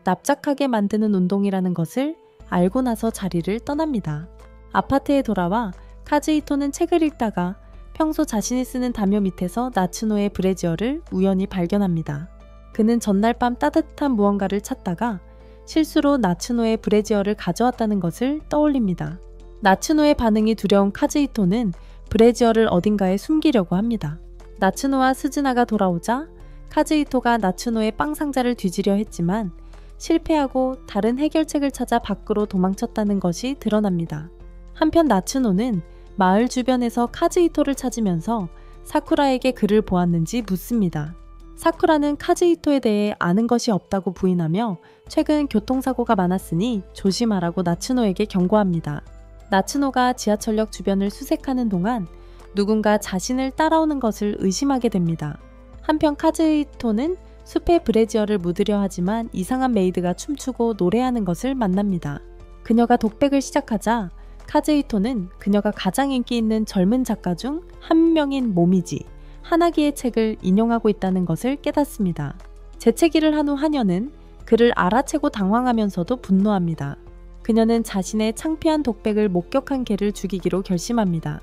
납작하게 만드는 운동이라는 것을 알고 나서 자리를 떠납니다. 아파트에 돌아와 카즈히토는 책을 읽다가 평소 자신이 쓰는 담요 밑에서 나츠노의 브래지어를 우연히 발견합니다. 그는 전날 밤 따뜻한 무언가를 찾다가 실수로 나츠노의 브래지어를 가져왔다는 것을 떠올립니다. 나츠노의 반응이 두려운 카즈히토는 브래지어를 어딘가에 숨기려고 합니다. 나츠노와 스즈나가 돌아오자 카즈히토가 나츠노의 빵 상자를 뒤지려 했지만 실패하고 다른 해결책을 찾아 밖으로 도망쳤다는 것이 드러납니다. 한편 나츠노는 마을 주변에서 카즈히토를 찾으면서 사쿠라에게 그를 보았는지 묻습니다. 사쿠라는 카즈히토에 대해 아는 것이 없다고 부인하며 최근 교통사고가 많았으니 조심하라고 나츠노에게 경고합니다. 나츠노가 지하철역 주변을 수색하는 동안 누군가 자신을 따라오는 것을 의심하게 됩니다. 한편 카즈히토는 숲에 브래지어를 묻으려 하지만 이상한 메이드가 춤추고 노래하는 것을 만납니다. 그녀가 독백을 시작하자 카즈히토는 그녀가 가장 인기 있는 젊은 작가 중 한 명인 모미지 하나기의 책을 인용하고 있다는 것을 깨닫습니다. 재채기를 한 후 하녀는 그를 알아채고 당황하면서도 분노합니다. 그녀는 자신의 창피한 독백을 목격한 개를 죽이기로 결심합니다.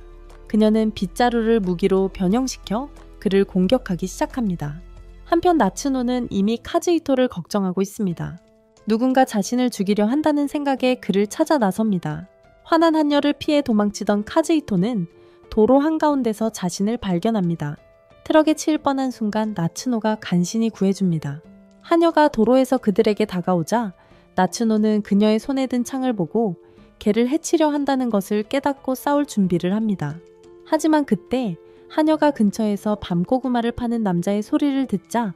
그녀는 빗자루를 무기로 변형시켜 그를 공격하기 시작합니다. 한편 나츠노는 이미 카즈히토를 걱정하고 있습니다. 누군가 자신을 죽이려 한다는 생각에 그를 찾아 나섭니다. 화난 한여를 피해 도망치던 카즈히토는 도로 한가운데서 자신을 발견합니다. 트럭에 치일 뻔한 순간 나츠노가 간신히 구해줍니다. 한여가 도로에서 그들에게 다가오자 나츠노는 그녀의 손에 든 창을 보고 개를 해치려 한다는 것을 깨닫고 싸울 준비를 합니다. 하지만 그때 한여가 근처에서 밤고구마를 파는 남자의 소리를 듣자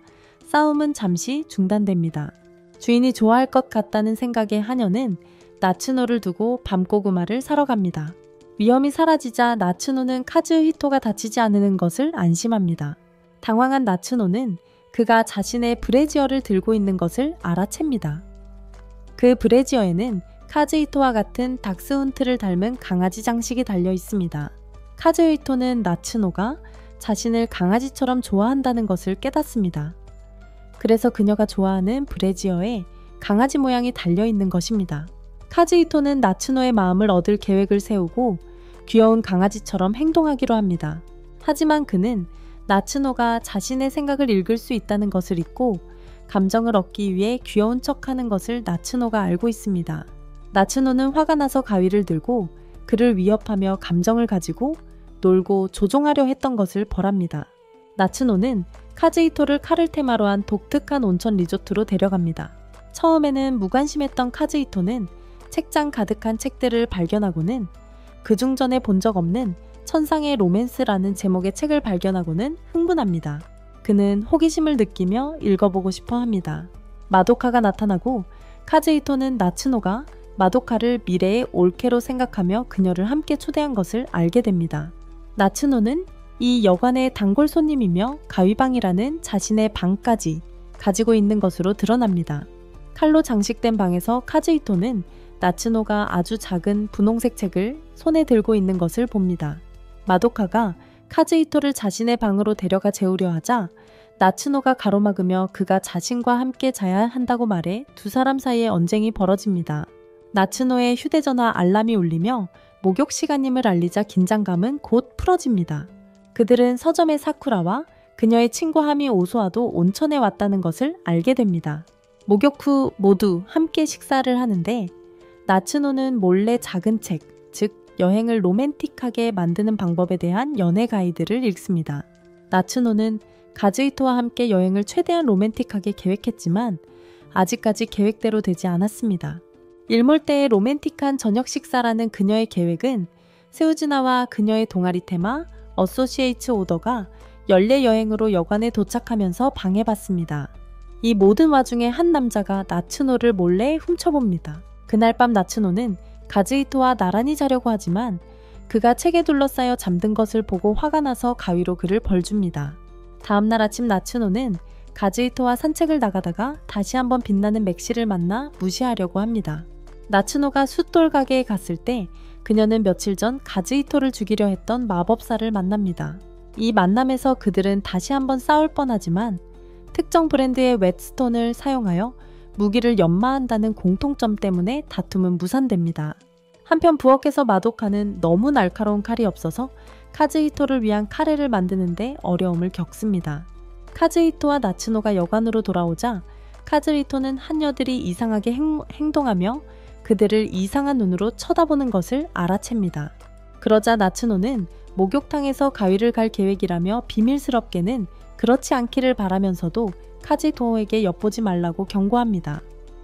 싸움은 잠시 중단됩니다. 주인이 좋아할 것 같다는 생각에 한여는 나츠노를 두고 밤고구마를 사러 갑니다. 위험이 사라지자 나츠노는 카즈히토가 다치지 않는 것을 안심합니다. 당황한 나츠노는 그가 자신의 브래지어를 들고 있는 것을 알아챕니다. 그 브래지어에는 카즈히토와 같은 닥스훈트를 닮은 강아지 장식이 달려 있습니다. 카즈히토는 나츠노가 자신을 강아지처럼 좋아한다는 것을 깨닫습니다. 그래서 그녀가 좋아하는 브래지어에 강아지 모양이 달려 있는 것입니다. 카즈히토는 나츠노의 마음을 얻을 계획을 세우고 귀여운 강아지처럼 행동하기로 합니다. 하지만 그는 나츠노가 자신의 생각을 읽을 수 있다는 것을 잊고 감정을 얻기 위해 귀여운 척하는 것을 나츠노가 알고 있습니다. 나츠노는 화가 나서 가위를 들고 그를 위협하며 감정을 가지고 놀고 조종하려 했던 것을 벌합니다. 나츠노는 카즈히토를 칼을 테마로 한 독특한 온천 리조트로 데려갑니다. 처음에는 무관심했던 카즈히토는 책장 가득한 책들을 발견하고는 그중 전에 본 적 없는 천상의 로맨스라는 제목의 책을 발견하고는 흥분합니다. 그는 호기심을 느끼며 읽어보고 싶어 합니다. 마도카가 나타나고 카즈히토는 나츠노가 마도카를 미래의 올케로 생각하며 그녀를 함께 초대한 것을 알게 됩니다. 나츠노는 이 여관의 단골 손님이며 가위방이라는 자신의 방까지 가지고 있는 것으로 드러납니다. 칼로 장식된 방에서 카즈히토는 나츠노가 아주 작은 분홍색 책을 손에 들고 있는 것을 봅니다. 마도카가 카즈히토를 자신의 방으로 데려가 재우려 하자 나츠노가 가로막으며 그가 자신과 함께 자야 한다고 말해 두 사람 사이에 언쟁이 벌어집니다. 나츠노의 휴대전화 알람이 울리며 목욕 시간임을 알리자 긴장감은 곧 풀어집니다. 그들은 서점의 사쿠라와 그녀의 친구 하미 오소아도 온천에 왔다는 것을 알게 됩니다. 목욕 후 모두 함께 식사를 하는데 나츠노는 몰래 작은 책, 즉 여행을 로맨틱하게 만드는 방법에 대한 연애 가이드를 읽습니다. 나츠노는 카즈히토와 함께 여행을 최대한 로맨틱하게 계획했지만 아직까지 계획대로 되지 않았습니다. 일몰 때의 로맨틱한 저녁 식사라는 그녀의 계획은 세우즈나와 그녀의 동아리 테마 어소시에이츠 오더가 연례 여행으로 여관에 도착하면서 방해받습니다. 이 모든 와중에 한 남자가 나츠노를 몰래 훔쳐봅니다. 그날 밤 나츠노는 카즈히토와 나란히 자려고 하지만 그가 책에 둘러싸여 잠든 것을 보고 화가 나서 가위로 그를 벌줍니다. 다음날 아침 나츠노는 카즈히토와 산책을 나가다가 다시 한번 빛나는 맥시를 만나 무시하려고 합니다. 나츠노가 숫돌 가게에 갔을 때 그녀는 며칠 전 카즈히토를 죽이려 했던 마법사를 만납니다. 이 만남에서 그들은 다시 한번 싸울 뻔하지만 특정 브랜드의 웻스톤을 사용하여 무기를 연마한다는 공통점 때문에 다툼은 무산됩니다. 한편 부엌에서 마도카는 너무 날카로운 칼이 없어서 카즈히토를 위한 카레를 만드는데 어려움을 겪습니다. 카즈히토와 나츠노가 여관으로 돌아오자 카즈히토는 한여들이 이상하게 행동하며 그들을 이상한 눈으로 쳐다보는 것을 알아챕니다. 그러자 나츠노는 목욕탕에서 가위를 갈 계획이라며 비밀스럽게는 그렇지 않기를 바라면서도 카즈히토에게 엿보지 말라고 경고합니다.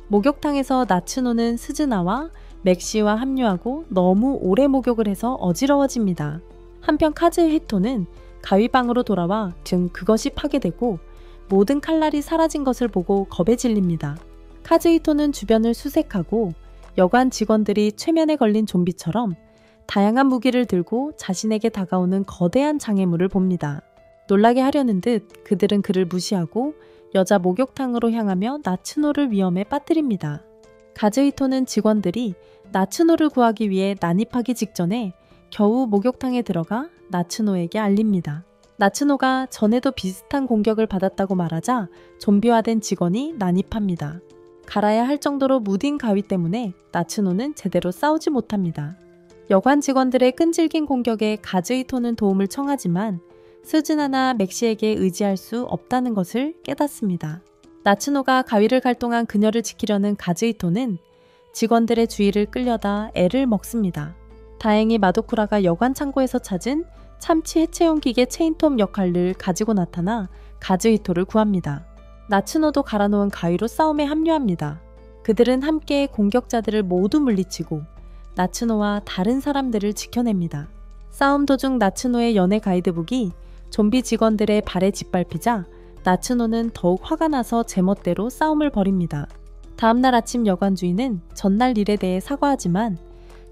목욕탕에서 나츠노는 스즈나와 맥시와 합류하고 너무 오래 목욕을 해서 어지러워집니다. 한편 카즈히토는 가위방으로 돌아와 등 그것이 파괴되고 모든 칼날이 사라진 것을 보고 겁에 질립니다. 카즈히토는 주변을 수색하고 여관 직원들이 최면에 걸린 좀비처럼 다양한 무기를 들고 자신에게 다가오는 거대한 장애물을 봅니다. 놀라게 하려는 듯 그들은 그를 무시하고 여자 목욕탕으로 향하며 나츠노를 위험에 빠뜨립니다. 가즈히토는 직원들이 나츠노를 구하기 위해 난입하기 직전에 겨우 목욕탕에 들어가 나츠노에게 알립니다. 나츠노가 전에도 비슷한 공격을 받았다고 말하자 좀비화된 직원이 난입합니다. 갈아야 할 정도로 무딘 가위 때문에 나츠노는 제대로 싸우지 못합니다. 여관 직원들의 끈질긴 공격에 가즈히토는 도움을 청하지만 스즈나나 맥시에게 의지할 수 없다는 것을 깨닫습니다. 나츠노가 가위를 갈 동안 그녀를 지키려는 가즈히토는 직원들의 주의를 끌려다 애를 먹습니다. 다행히 마도쿠라가 여관 창고에서 찾은 참치 해체용 기계 체인톱 역할을 가지고 나타나 가즈히토를 구합니다. 나츠노도 갈아놓은 가위로 싸움에 합류합니다. 그들은 함께 공격자들을 모두 물리치고 나츠노와 다른 사람들을 지켜냅니다. 싸움 도중 나츠노의 연애 가이드북이 좀비 직원들의 발에 짓밟히자 나츠노는 더욱 화가 나서 제멋대로 싸움을 벌입니다. 다음날 아침 여관 주인은 전날 일에 대해 사과하지만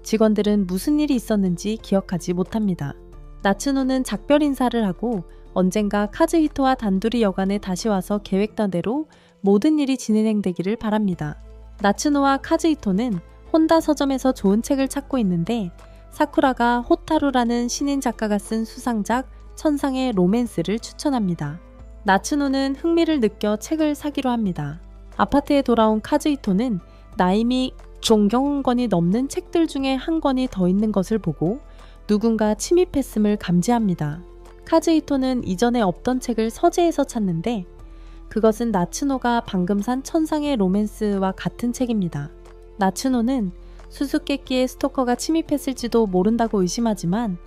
직원들은 무슨 일이 있었는지 기억하지 못합니다. 나츠노는 작별 인사를 하고 언젠가 카즈히토와 단둘이 여관에 다시 와서 계획던 대로 모든 일이 진행되기를 바랍니다. 나츠노와 카즈히토는 혼다 서점에서 좋은 책을 찾고 있는데 사쿠라가 호타루라는 신인 작가가 쓴 수상작 천상의 로맨스를 추천합니다. 나츠노는 흥미를 느껴 책을 사기로 합니다. 아파트에 돌아온 카즈히토는 나이미 종경권이 넘는 책들 중에 한 권이 더 있는 것을 보고 누군가 침입했음을 감지합니다. 카즈히토는 이전에 없던 책을 서재에서 찾는데 그것은 나츠노가 방금 산 천상의 로맨스와 같은 책입니다. 나츠노는 수수께끼의 스토커가 침입했을지도 모른다고 의심하지만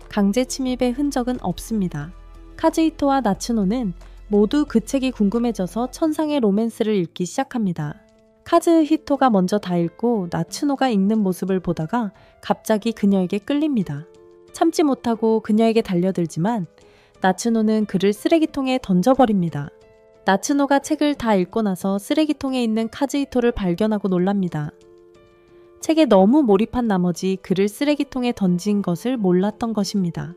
강제 침입의 흔적은 없습니다. 카즈히토와 나츠노는 모두 그 책이 궁금해져서 천상의 로맨스를 읽기 시작합니다. 카즈히토가 먼저 다 읽고 나츠노가 읽는 모습을 보다가 갑자기 그녀에게 끌립니다. 참지 못하고 그녀에게 달려들지만 나츠노는 그를 쓰레기통에 던져버립니다. 나츠노가 책을 다 읽고 나서 쓰레기통에 있는 카즈히토를 발견하고 놀랍니다. 책에 너무 몰입한 나머지 그를 쓰레기통에 던진 것을 몰랐던 것입니다.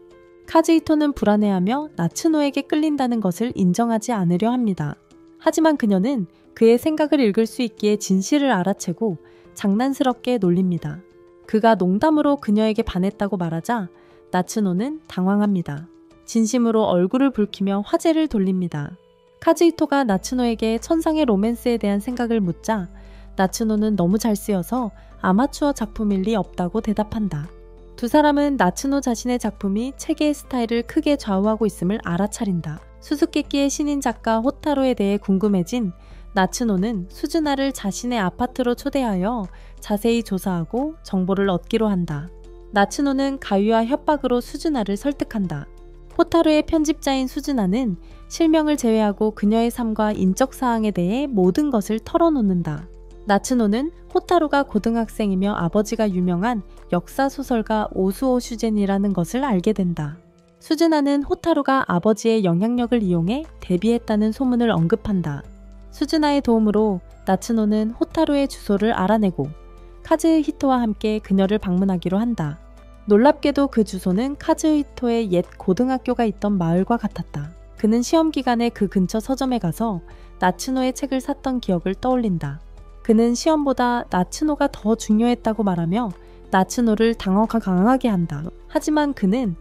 카즈히토는 불안해하며 나츠노에게 끌린다는 것을 인정하지 않으려 합니다. 하지만 그녀는 그의 생각을 읽을 수 있기에 진실을 알아채고 장난스럽게 놀립니다. 그가 농담으로 그녀에게 반했다고 말하자 나츠노는 당황합니다. 진심으로 얼굴을 붉히며 화제를 돌립니다. 카즈히토가 나츠노에게 천상의 로맨스에 대한 생각을 묻자 나츠노는 너무 잘 쓰여서 아마추어 작품일 리 없다고 대답한다. 두 사람은 나츠노 자신의 작품이 책의 스타일을 크게 좌우하고 있음을 알아차린다. 수수께끼의 신인 작가 호타로에 대해 궁금해진 나츠노는 수즈나를 자신의 아파트로 초대하여 자세히 조사하고 정보를 얻기로 한다. 나츠노는 가위와 협박으로 수즈나를 설득한다. 호타루의 편집자인 수즈나는 실명을 제외하고 그녀의 삶과 인적 사항에 대해 모든 것을 털어놓는다. 나츠노는 호타루가 고등학생이며 아버지가 유명한 역사소설가 오수오 슈젠이라는 것을 알게 된다. 수즈나는 호타루가 아버지의 영향력을 이용해 데뷔했다는 소문을 언급한다. 수즈나의 도움으로 나츠노는 호타루의 주소를 알아내고 카즈히토와 함께 그녀를 방문하기로 한다. 놀랍게도 그 주소는 카즈히토의 옛 고등학교가 있던 마을과 같았다. 그는 시험 기간에 그 근처 서점에 가서 나츠노의 책을 샀던 기억을 떠올린다. 그는 시험보다 나츠노가 더 중요했다고 말하며 나츠노를 강하게 한다. 하지만 그는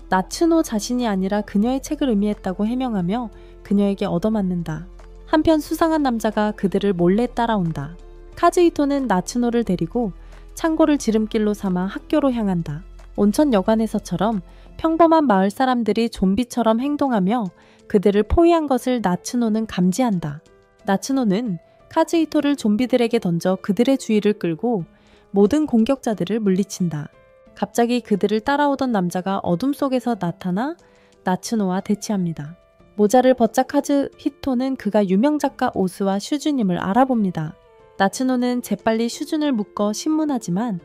나츠노 자신이 아니라 그녀의 책을 의미했다고 해명하며 그녀에게 얻어맞는다. 한편 수상한 남자가 그들을 몰래 따라온다. 카즈히토는 나츠노를 데리고 창고를 지름길로 삼아 학교로 향한다. 온천 여관에서처럼 평범한 마을 사람들이 좀비처럼 행동하며 그들을 포위한 것을 나츠노는 감지한다. 나츠노는 카즈히토를 좀비들에게 던져 그들의 주의를 끌고 모든 공격자들을 물리친다. 갑자기 그들을 따라오던 남자가 어둠 속에서 나타나 나츠노와 대치합니다. 모자를 벗자 카즈히토는 그가 유명 작가 오스와 슈즈님을 알아봅니다. 나츠노는 재빨리 슈준을 묶어 신문하지만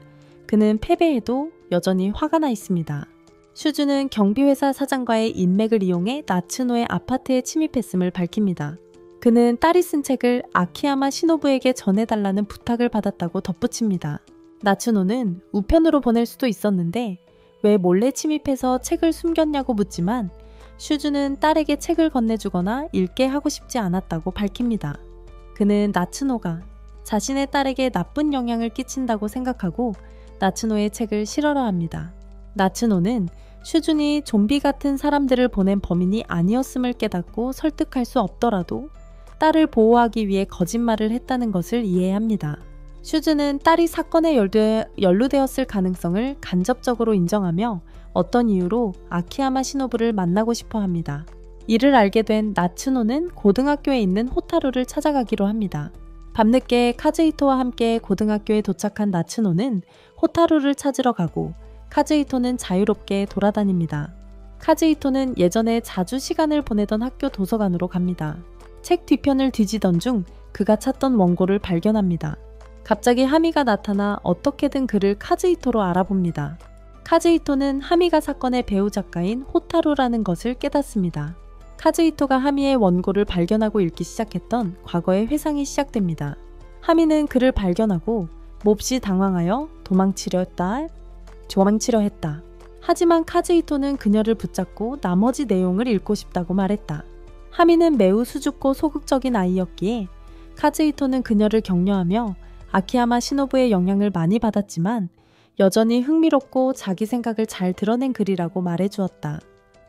그는 패배해도 여전히 화가 나 있습니다. 슈준은 경비회사 사장과의 인맥을 이용해 나츠노의 아파트에 침입했음을 밝힙니다. 그는 딸이 쓴 책을 아키야마 시노부에게 전해달라는 부탁을 받았다고 덧붙입니다. 나츠노는 우편으로 보낼 수도 있었는데 왜 몰래 침입해서 책을 숨겼냐고 묻지만 슈즈는 딸에게 책을 건네주거나 읽게 하고 싶지 않았다고 밝힙니다. 그는 나츠노가 자신의 딸에게 나쁜 영향을 끼친다고 생각하고 나츠노의 책을 싫어합니다. 나츠노는 슈준이 좀비 같은 사람들을 보낸 범인이 아니었음을 깨닫고 설득할 수 없더라도 딸을 보호하기 위해 거짓말을 했다는 것을 이해합니다. 슈즈는 딸이 사건에 연루되었을 가능성을 간접적으로 인정하며 어떤 이유로 아키야마 시노부를 만나고 싶어 합니다. 이를 알게 된 나츠노는 고등학교에 있는 호타루를 찾아가기로 합니다. 밤늦게 카즈히토와 함께 고등학교에 도착한 나츠노는 호타루를 찾으러 가고 카즈히토는 자유롭게 돌아다닙니다. 카즈히토는 예전에 자주 시간을 보내던 학교 도서관으로 갑니다. 책 뒤편을 뒤지던 중 그가 찾던 원고를 발견합니다. 갑자기 하미가 나타나 어떻게든 그를 카즈히토로 알아봅니다. 카즈히토는 하미가 사건의 배우 작가인 호타루라는 것을 깨닫습니다. 카즈히토가 하미의 원고를 발견하고 읽기 시작했던 과거의 회상이 시작됩니다. 하미는 그를 발견하고 몹시 당황하여 도망치려 했다. 하지만 카즈히토는 그녀를 붙잡고 나머지 내용을 읽고 싶다고 말했다. 하미는 매우 수줍고 소극적인 아이였기에 카즈히토는 그녀를 격려하며 아키야마 시노부의 영향을 많이 받았지만 여전히 흥미롭고 자기 생각을 잘 드러낸 글이라고 말해주었다.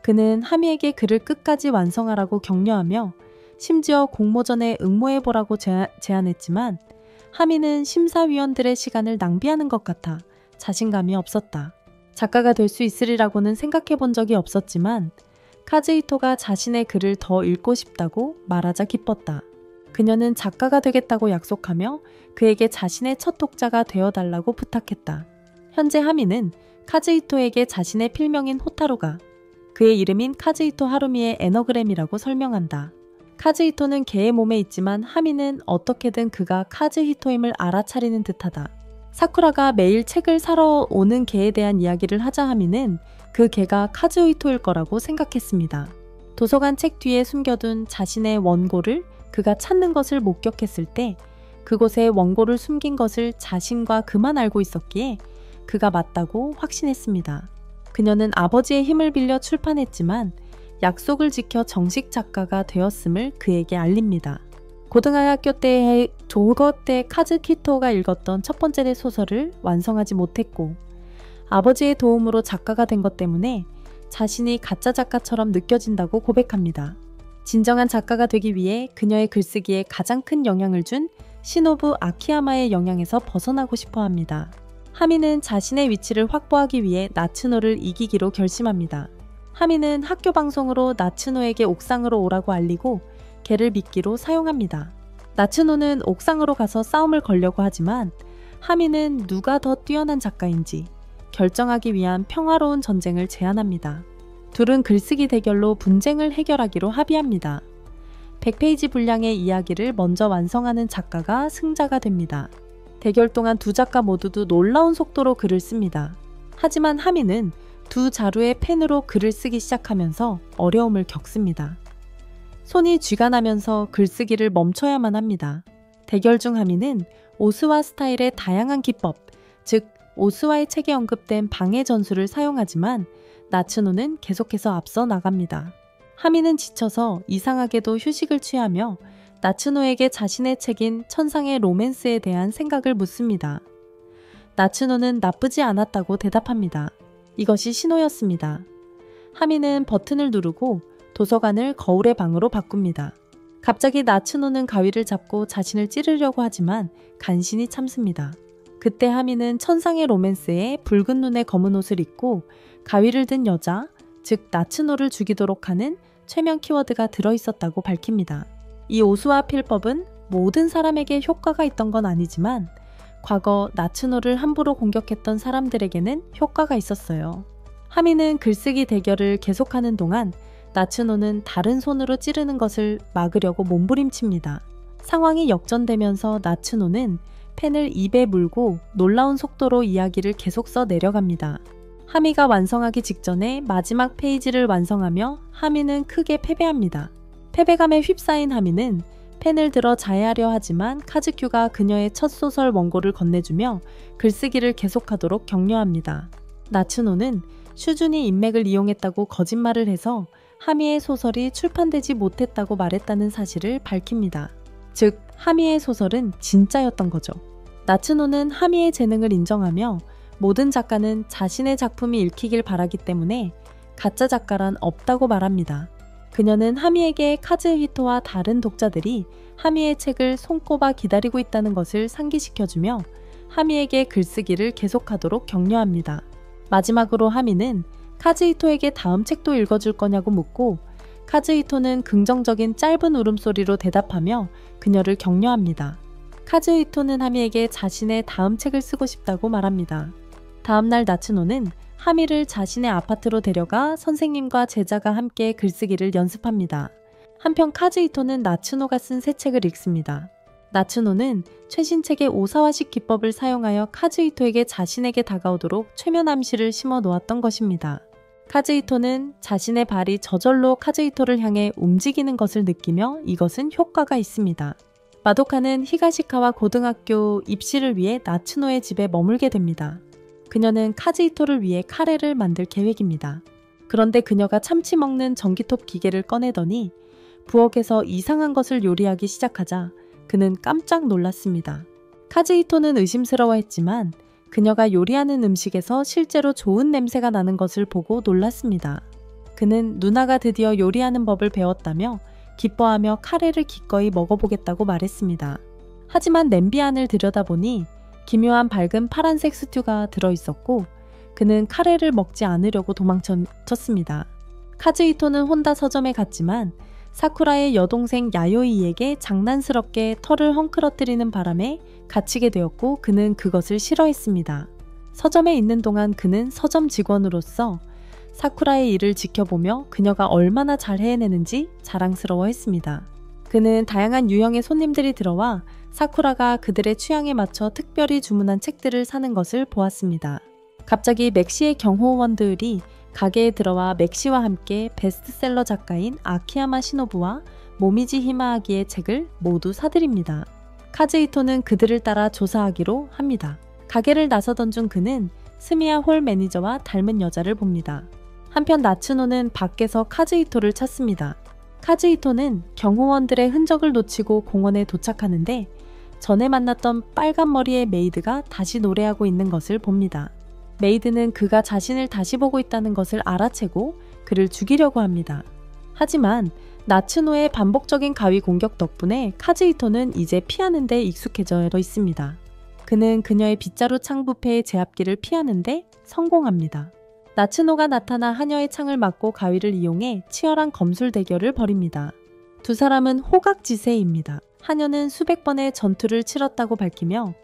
그는 하미에게 글을 끝까지 완성하라고 격려하며 심지어 공모전에 응모해보라고 제안했지만 하미는 심사위원들의 시간을 낭비하는 것 같아 자신감이 없었다. 작가가 될 수 있으리라고는 생각해 본 적이 없었지만 카즈히토가 자신의 글을 더 읽고 싶다고 말하자 기뻤다. 그녀는 작가가 되겠다고 약속하며 그에게 자신의 첫 독자가 되어달라고 부탁했다. 현재 하미는 카즈히토에게 자신의 필명인 호타루가 그의 이름인 카즈히토 하루미의 에너그램이라고 설명한다. 카즈히토는 개의 몸에 있지만 하미는 어떻게든 그가 카즈히토임을 알아차리는 듯하다. 사쿠라가 매일 책을 사러 오는 개에 대한 이야기를 하자 하미는 그 개가 카즈히토일 거라고 생각했습니다. 도서관 책 뒤에 숨겨둔 자신의 원고를 그가 찾는 것을 목격했을 때 그곳에 원고를 숨긴 것을 자신과 그만 알고 있었기에 그가 맞다고 확신했습니다. 그녀는 아버지의 힘을 빌려 출판했지만 약속을 지켜 정식 작가가 되었음을 그에게 알립니다. 고등학교 때 카즈히토가 읽었던 첫 번째 소설을 완성하지 못했고 아버지의 도움으로 작가가 된 것 때문에 자신이 가짜 작가처럼 느껴진다고 고백합니다. 진정한 작가가 되기 위해 그녀의 글쓰기에 가장 큰 영향을 준 시노부 아키야마의 영향에서 벗어나고 싶어 합니다. 하미는 자신의 위치를 확보하기 위해 나츠노를 이기기로 결심합니다. 하미는 학교 방송으로 나츠노에게 옥상으로 오라고 알리고 걔를 미끼로 사용합니다. 나츠노는 옥상으로 가서 싸움을 걸려고 하지만 하미는 누가 더 뛰어난 작가인지 결정하기 위한 평화로운 전쟁을 제안합니다. 둘은 글쓰기 대결로 분쟁을 해결하기로 합의합니다. 100페이지 분량의 이야기를 먼저 완성하는 작가가 승자가 됩니다. 대결 동안 두 작가 모두도 놀라운 속도로 글을 씁니다. 하지만 하미는 두 자루의 펜으로 글을 쓰기 시작하면서 어려움을 겪습니다. 손이 쥐가 나면서 글쓰기를 멈춰야만 합니다. 대결 중 하미는 오스와 스타일의 다양한 기법, 즉 오스와의 책에 언급된 방해 전술을 사용하지만 나츠노는 계속해서 앞서 나갑니다. 하미는 지쳐서 이상하게도 휴식을 취하며 나츠노에게 자신의 책인 천상의 로맨스에 대한 생각을 묻습니다. 나츠노는 나쁘지 않았다고 대답합니다. 이것이 신호였습니다. 하미는 버튼을 누르고 도서관을 거울의 방으로 바꿉니다. 갑자기 나츠노는 가위를 잡고 자신을 찌르려고 하지만 간신히 참습니다. 그때 하미는 천상의 로맨스에 붉은 눈의 검은 옷을 입고 가위를 든 여자, 즉 나츠노를 죽이도록 하는 최면 키워드가 들어있었다고 밝힙니다. 이 오수와 필법은 모든 사람에게 효과가 있던 건 아니지만 과거 나츠노를 함부로 공격했던 사람들에게는 효과가 있었어요. 하미는 글쓰기 대결을 계속하는 동안 나츠노는 다른 손으로 찌르는 것을 막으려고 몸부림칩니다. 상황이 역전되면서 나츠노는 펜을 입에 물고 놀라운 속도로 이야기를 계속 써 내려갑니다. 하미가 완성하기 직전에 마지막 페이지를 완성하며 하미는 크게 패배합니다. 패배감에 휩싸인 하미는 펜을 들어 자해하려 하지만 카즈큐가 그녀의 첫 소설 원고를 건네주며 글쓰기를 계속하도록 격려합니다. 나츠노는 슈준이 인맥을 이용했다고 거짓말을 해서 하미의 소설이 출판되지 못했다고 말했다는 사실을 밝힙니다. 즉, 하미의 소설은 진짜였던 거죠. 나츠노는 하미의 재능을 인정하며 모든 작가는 자신의 작품이 읽히길 바라기 때문에 가짜 작가란 없다고 말합니다. 그녀는 하미에게 카즈히토와 다른 독자들이 하미의 책을 손꼽아 기다리고 있다는 것을 상기시켜주며 하미에게 글쓰기를 계속하도록 격려합니다. 마지막으로 하미는 카즈히토에게 다음 책도 읽어줄 거냐고 묻고 카즈히토는 긍정적인 짧은 울음소리로 대답하며 그녀를 격려합니다. 카즈히토는 하미에게 자신의 다음 책을 쓰고 싶다고 말합니다. 다음날 나츠노는 하미를 자신의 아파트로 데려가 선생님과 제자가 함께 글쓰기를 연습합니다. 한편 카즈히토는 나츠노가 쓴 새 책을 읽습니다. 나츠노는 최신 책의 오사와식 기법을 사용하여 카즈히토에게 자신에게 다가오도록 최면 암시를 심어 놓았던 것입니다. 카즈히토는 자신의 발이 저절로 카즈히토를 향해 움직이는 것을 느끼며 이것은 효과가 있습니다. 마도카는 히가시카와 고등학교 입시를 위해 나츠노의 집에 머물게 됩니다. 그녀는 카즈히토를 위해 카레를 만들 계획입니다. 그런데 그녀가 참치 먹는 전기톱 기계를 꺼내더니 부엌에서 이상한 것을 요리하기 시작하자 그는 깜짝 놀랐습니다. 카즈히토는 의심스러워했지만 그녀가 요리하는 음식에서 실제로 좋은 냄새가 나는 것을 보고 놀랐습니다. 그는 누나가 드디어 요리하는 법을 배웠다며 기뻐하며 카레를 기꺼이 먹어보겠다고 말했습니다. 하지만 냄비 안을 들여다보니 기묘한 밝은 파란색 스튜가 들어있었고 그는 카레를 먹지 않으려고 도망쳤습니다. 카즈히토는 혼다 서점에 갔지만 사쿠라의 여동생 야요이에게 장난스럽게 털을 헝클어뜨리는 바람에 갇히게 되었고 그는 그것을 싫어했습니다. 서점에 있는 동안 그는 서점 직원으로서 사쿠라의 일을 지켜보며 그녀가 얼마나 잘 해내는지 자랑스러워했습니다. 그는 다양한 유형의 손님들이 들어와 사쿠라가 그들의 취향에 맞춰 특별히 주문한 책들을 사는 것을 보았습니다. 갑자기 맥시의 경호원들이 가게에 들어와 맥시와 함께 베스트셀러 작가인 아키야마 시노부와 모미지 히마아기의 책을 모두 사들입니다. 카즈히토는 그들을 따라 조사하기로 합니다. 가게를 나서던 중 그는 스미야 홀 매니저와 닮은 여자를 봅니다. 한편 나츠노는 밖에서 카즈히토를 찾습니다. 카즈히토는 경호원들의 흔적을 놓치고 공원에 도착하는데 전에 만났던 빨간 머리의 메이드가 다시 노래하고 있는 것을 봅니다. 메이드는 그가 자신을 다시 보고 있다는 것을 알아채고 그를 죽이려고 합니다. 하지만 나츠노의 반복적인 가위 공격 덕분에 카즈히토는 이제 피하는 데 익숙해져 있습니다. 그는 그녀의 빗자루 창 부패의 제압기를 피하는데 성공합니다. 나츠노가 나타나 하녀의 창을 막고 가위를 이용해 치열한 검술 대결을 벌입니다. 두 사람은 호각지세입니다. 하녀는 수백 번의 전투를 치렀다고 밝히며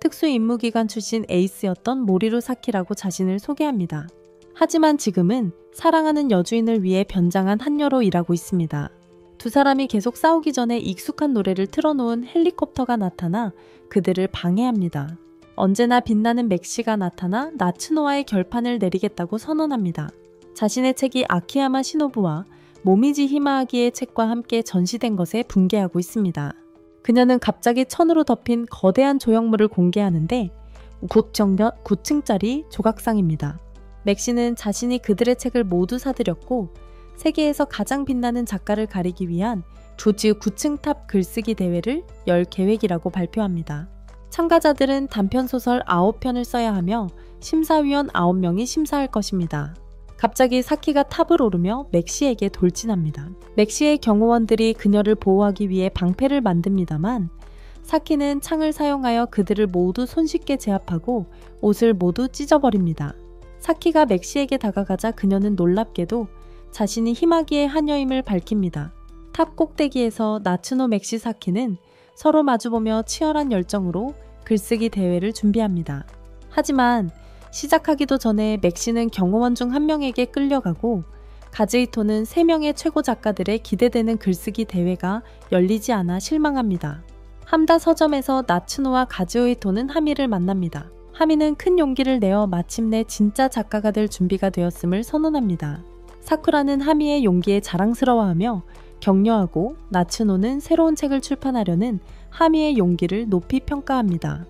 특수임무기관 출신 에이스였던 모리루 사키라고 자신을 소개합니다. 하지만 지금은 사랑하는 여주인을 위해 변장한 한녀로 일하고 있습니다. 두 사람이 계속 싸우기 전에 익숙한 노래를 틀어놓은 헬리콥터가 나타나 그들을 방해합니다. 언제나 빛나는 맥시가 나타나 나츠노와의 결판을 내리겠다고 선언합니다. 자신의 책이 아키야마 시노부와 모미지 히마아기의 책과 함께 전시된 것에 분개하고 있습니다. 그녀는 갑자기 천으로 덮인 거대한 조형물을 공개하는데 9층짜리 조각상입니다. 맥시는 자신이 그들의 책을 모두 사들였고 세계에서 가장 빛나는 작가를 가리기 위한 조지 9층 탑 글쓰기 대회를 열 계획이라고 발표합니다. 참가자들은 단편소설 9편을 써야 하며 심사위원 9명이 심사할 것입니다. 갑자기 사키가 탑을 오르며 맥시에게 돌진합니다. 맥시의 경호원들이 그녀를 보호하기 위해 방패를 만듭니다만 사키는 창을 사용하여 그들을 모두 손쉽게 제압하고 옷을 모두 찢어버립니다. 사키가 맥시에게 다가가자 그녀는 놀랍게도 자신이 히마기의 하녀임을 밝힙니다. 탑 꼭대기에서 나츠노 맥시 사키는 서로 마주보며 치열한 열정으로 글쓰기 대회를 준비합니다. 하지만 시작하기도 전에 맥시는 경호원 중 한 명에게 끌려가고 카즈히토는 3명의 최고 작가들의 기대되는 글쓰기 대회가 열리지 않아 실망합니다. 함다 서점에서 나츠노와 카즈히토는 하미를 만납니다. 하미는 큰 용기를 내어 마침내 진짜 작가가 될 준비가 되었음을 선언합니다. 사쿠라는 하미의 용기에 자랑스러워하며 격려하고 나츠노는 새로운 책을 출판하려는 하미의 용기를 높이 평가합니다.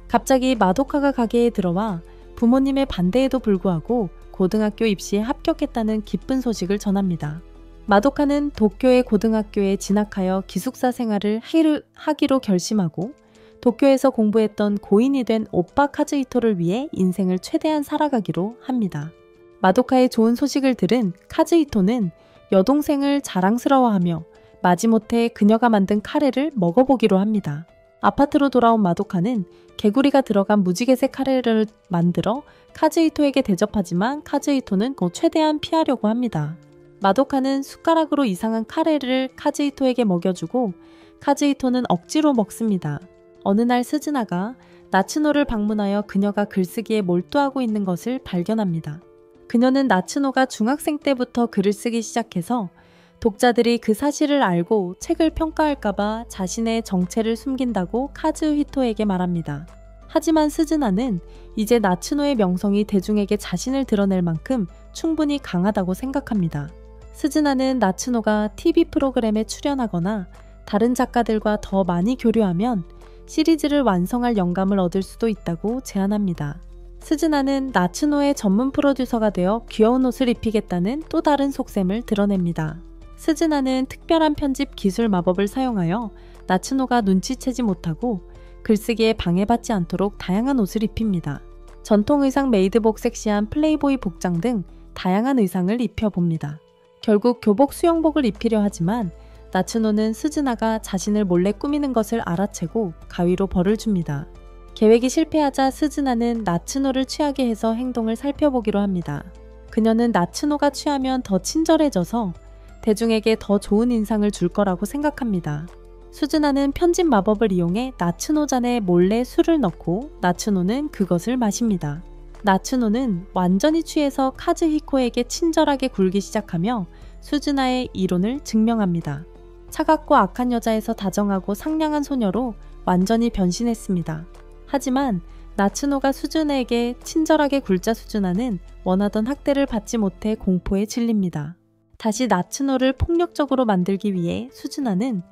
갑자기 마도카가 가게에 들어와 부모님의 반대에도 불구하고 고등학교 입시에 합격했다는 기쁜 소식을 전합니다. 마도카는 도쿄의 고등학교에 진학하여 기숙사 생활을 하기로 결심하고 도쿄에서 공부했던 고인이 된 오빠 카즈히토를 위해 인생을 최대한 살아가기로 합니다. 마도카의 좋은 소식을 들은 카즈히토는 여동생을 자랑스러워하며 마지못해 그녀가 만든 카레를 먹어보기로 합니다. 아파트로 돌아온 마도카는 개구리가 들어간 무지개색 카레를 만들어 카즈히토에게 대접하지만 카즈히토는 최대한 피하려고 합니다. 마도카는 숟가락으로 이상한 카레를 카즈히토에게 먹여주고 카즈히토는 억지로 먹습니다. 어느 날 스즈나가 나츠노를 방문하여 그녀가 글쓰기에 몰두하고 있는 것을 발견합니다. 그녀는 나츠노가 중학생 때부터 글을 쓰기 시작해서 독자들이 그 사실을 알고 책을 평가할까봐 자신의 정체를 숨긴다고 카즈히토에게 말합니다. 하지만 스즈나는 이제 나츠노의 명성이 대중에게 자신을 드러낼 만큼 충분히 강하다고 생각합니다. 스즈나는 나츠노가 TV 프로그램에 출연하거나 다른 작가들과 더 많이 교류하면 시리즈를 완성할 영감을 얻을 수도 있다고 제안합니다. 스즈나는 나츠노의 전문 프로듀서가 되어 귀여운 옷을 입히겠다는 또 다른 속셈을 드러냅니다. 스즈나는 특별한 편집 기술 마법을 사용하여 나츠노가 눈치채지 못하고 글쓰기에 방해받지 않도록 다양한 옷을 입힙니다. 전통 의상 메이드복 섹시한 플레이보이 복장 등 다양한 의상을 입혀봅니다. 결국 교복 수영복을 입히려 하지만 나츠노는 스즈나가 자신을 몰래 꾸미는 것을 알아채고 가위로 벌을 줍니다. 계획이 실패하자 스즈나는 나츠노를 취하게 해서 행동을 살펴보기로 합니다. 그녀는 나츠노가 취하면 더 친절해져서 대중에게 더 좋은 인상을 줄 거라고 생각합니다. 스즈나는 편집 마법을 이용해 나츠노 잔에 몰래 술을 넣고 나츠노는 그것을 마십니다. 나츠노는 완전히 취해서 카즈히코에게 친절하게 굴기 시작하며 스즈나의 이론을 증명합니다. 차갑고 악한 여자에서 다정하고 상냥한 소녀로 완전히 변신했습니다. 하지만 나츠노가 스즈나에게 친절하게 굴자 스즈나는 원하던 학대를 받지 못해 공포에 질립니다. 다시 나츠노를 폭력적으로 만들기 위해 스즈나는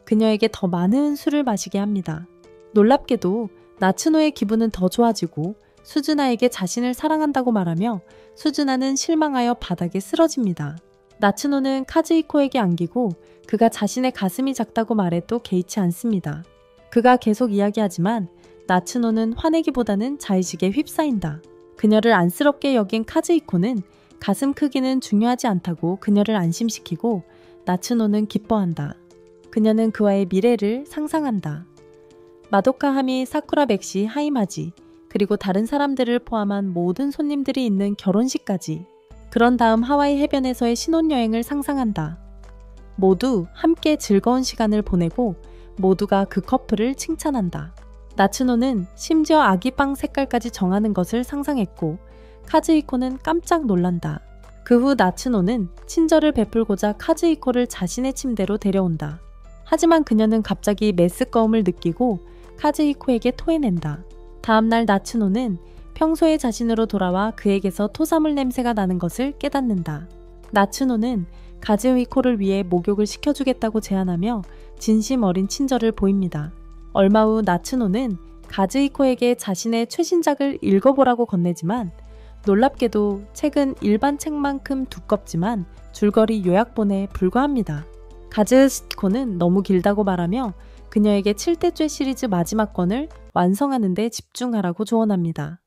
그녀에게 더 많은 술을 마시게 합니다. 놀랍게도 나츠노의 기분은 더 좋아지고 스즈나에게 자신을 사랑한다고 말하며 스즈나는 실망하여 바닥에 쓰러집니다. 나츠노는 카즈히코에게 안기고 그가 자신의 가슴이 작다고 말해도 개의치 않습니다. 그가 계속 이야기하지만 나츠노는 화내기보다는 자의식에 휩싸인다. 그녀를 안쓰럽게 여긴 카즈히코는 가슴 크기는 중요하지 않다고 그녀를 안심시키고 나츠노는 기뻐한다. 그녀는 그와의 미래를 상상한다. 마도카 하미, 사쿠라 맥시, 하이마지, 그리고 다른 사람들을 포함한 모든 손님들이 있는 결혼식까지. 그런 다음 하와이 해변에서의 신혼여행을 상상한다. 모두 함께 즐거운 시간을 보내고 모두가 그 커플을 칭찬한다. 나츠노는 심지어 아기빵 색깔까지 정하는 것을 상상했고 카즈히코는 깜짝 놀란다. 그 후 나츠노는 친절을 베풀고자 카즈히코를 자신의 침대로 데려온다. 하지만 그녀는 갑자기 메스꺼움을 느끼고 카즈히코에게 토해낸다. 다음날 나츠노는 평소의 자신으로 돌아와 그에게서 토사물 냄새가 나는 것을 깨닫는다. 나츠노는 카즈히코를 위해 목욕을 시켜주겠다고 제안하며 진심 어린 친절을 보입니다. 얼마 후 나츠노는 카즈히코에게 자신의 최신작을 읽어보라고 건네지만 놀랍게도 책은 일반 책만큼 두껍지만 줄거리 요약본에 불과합니다. 카즈히코는 너무 길다고 말하며 그녀에게 7대죄 시리즈 마지막 권을 완성하는 데 집중하라고 조언합니다.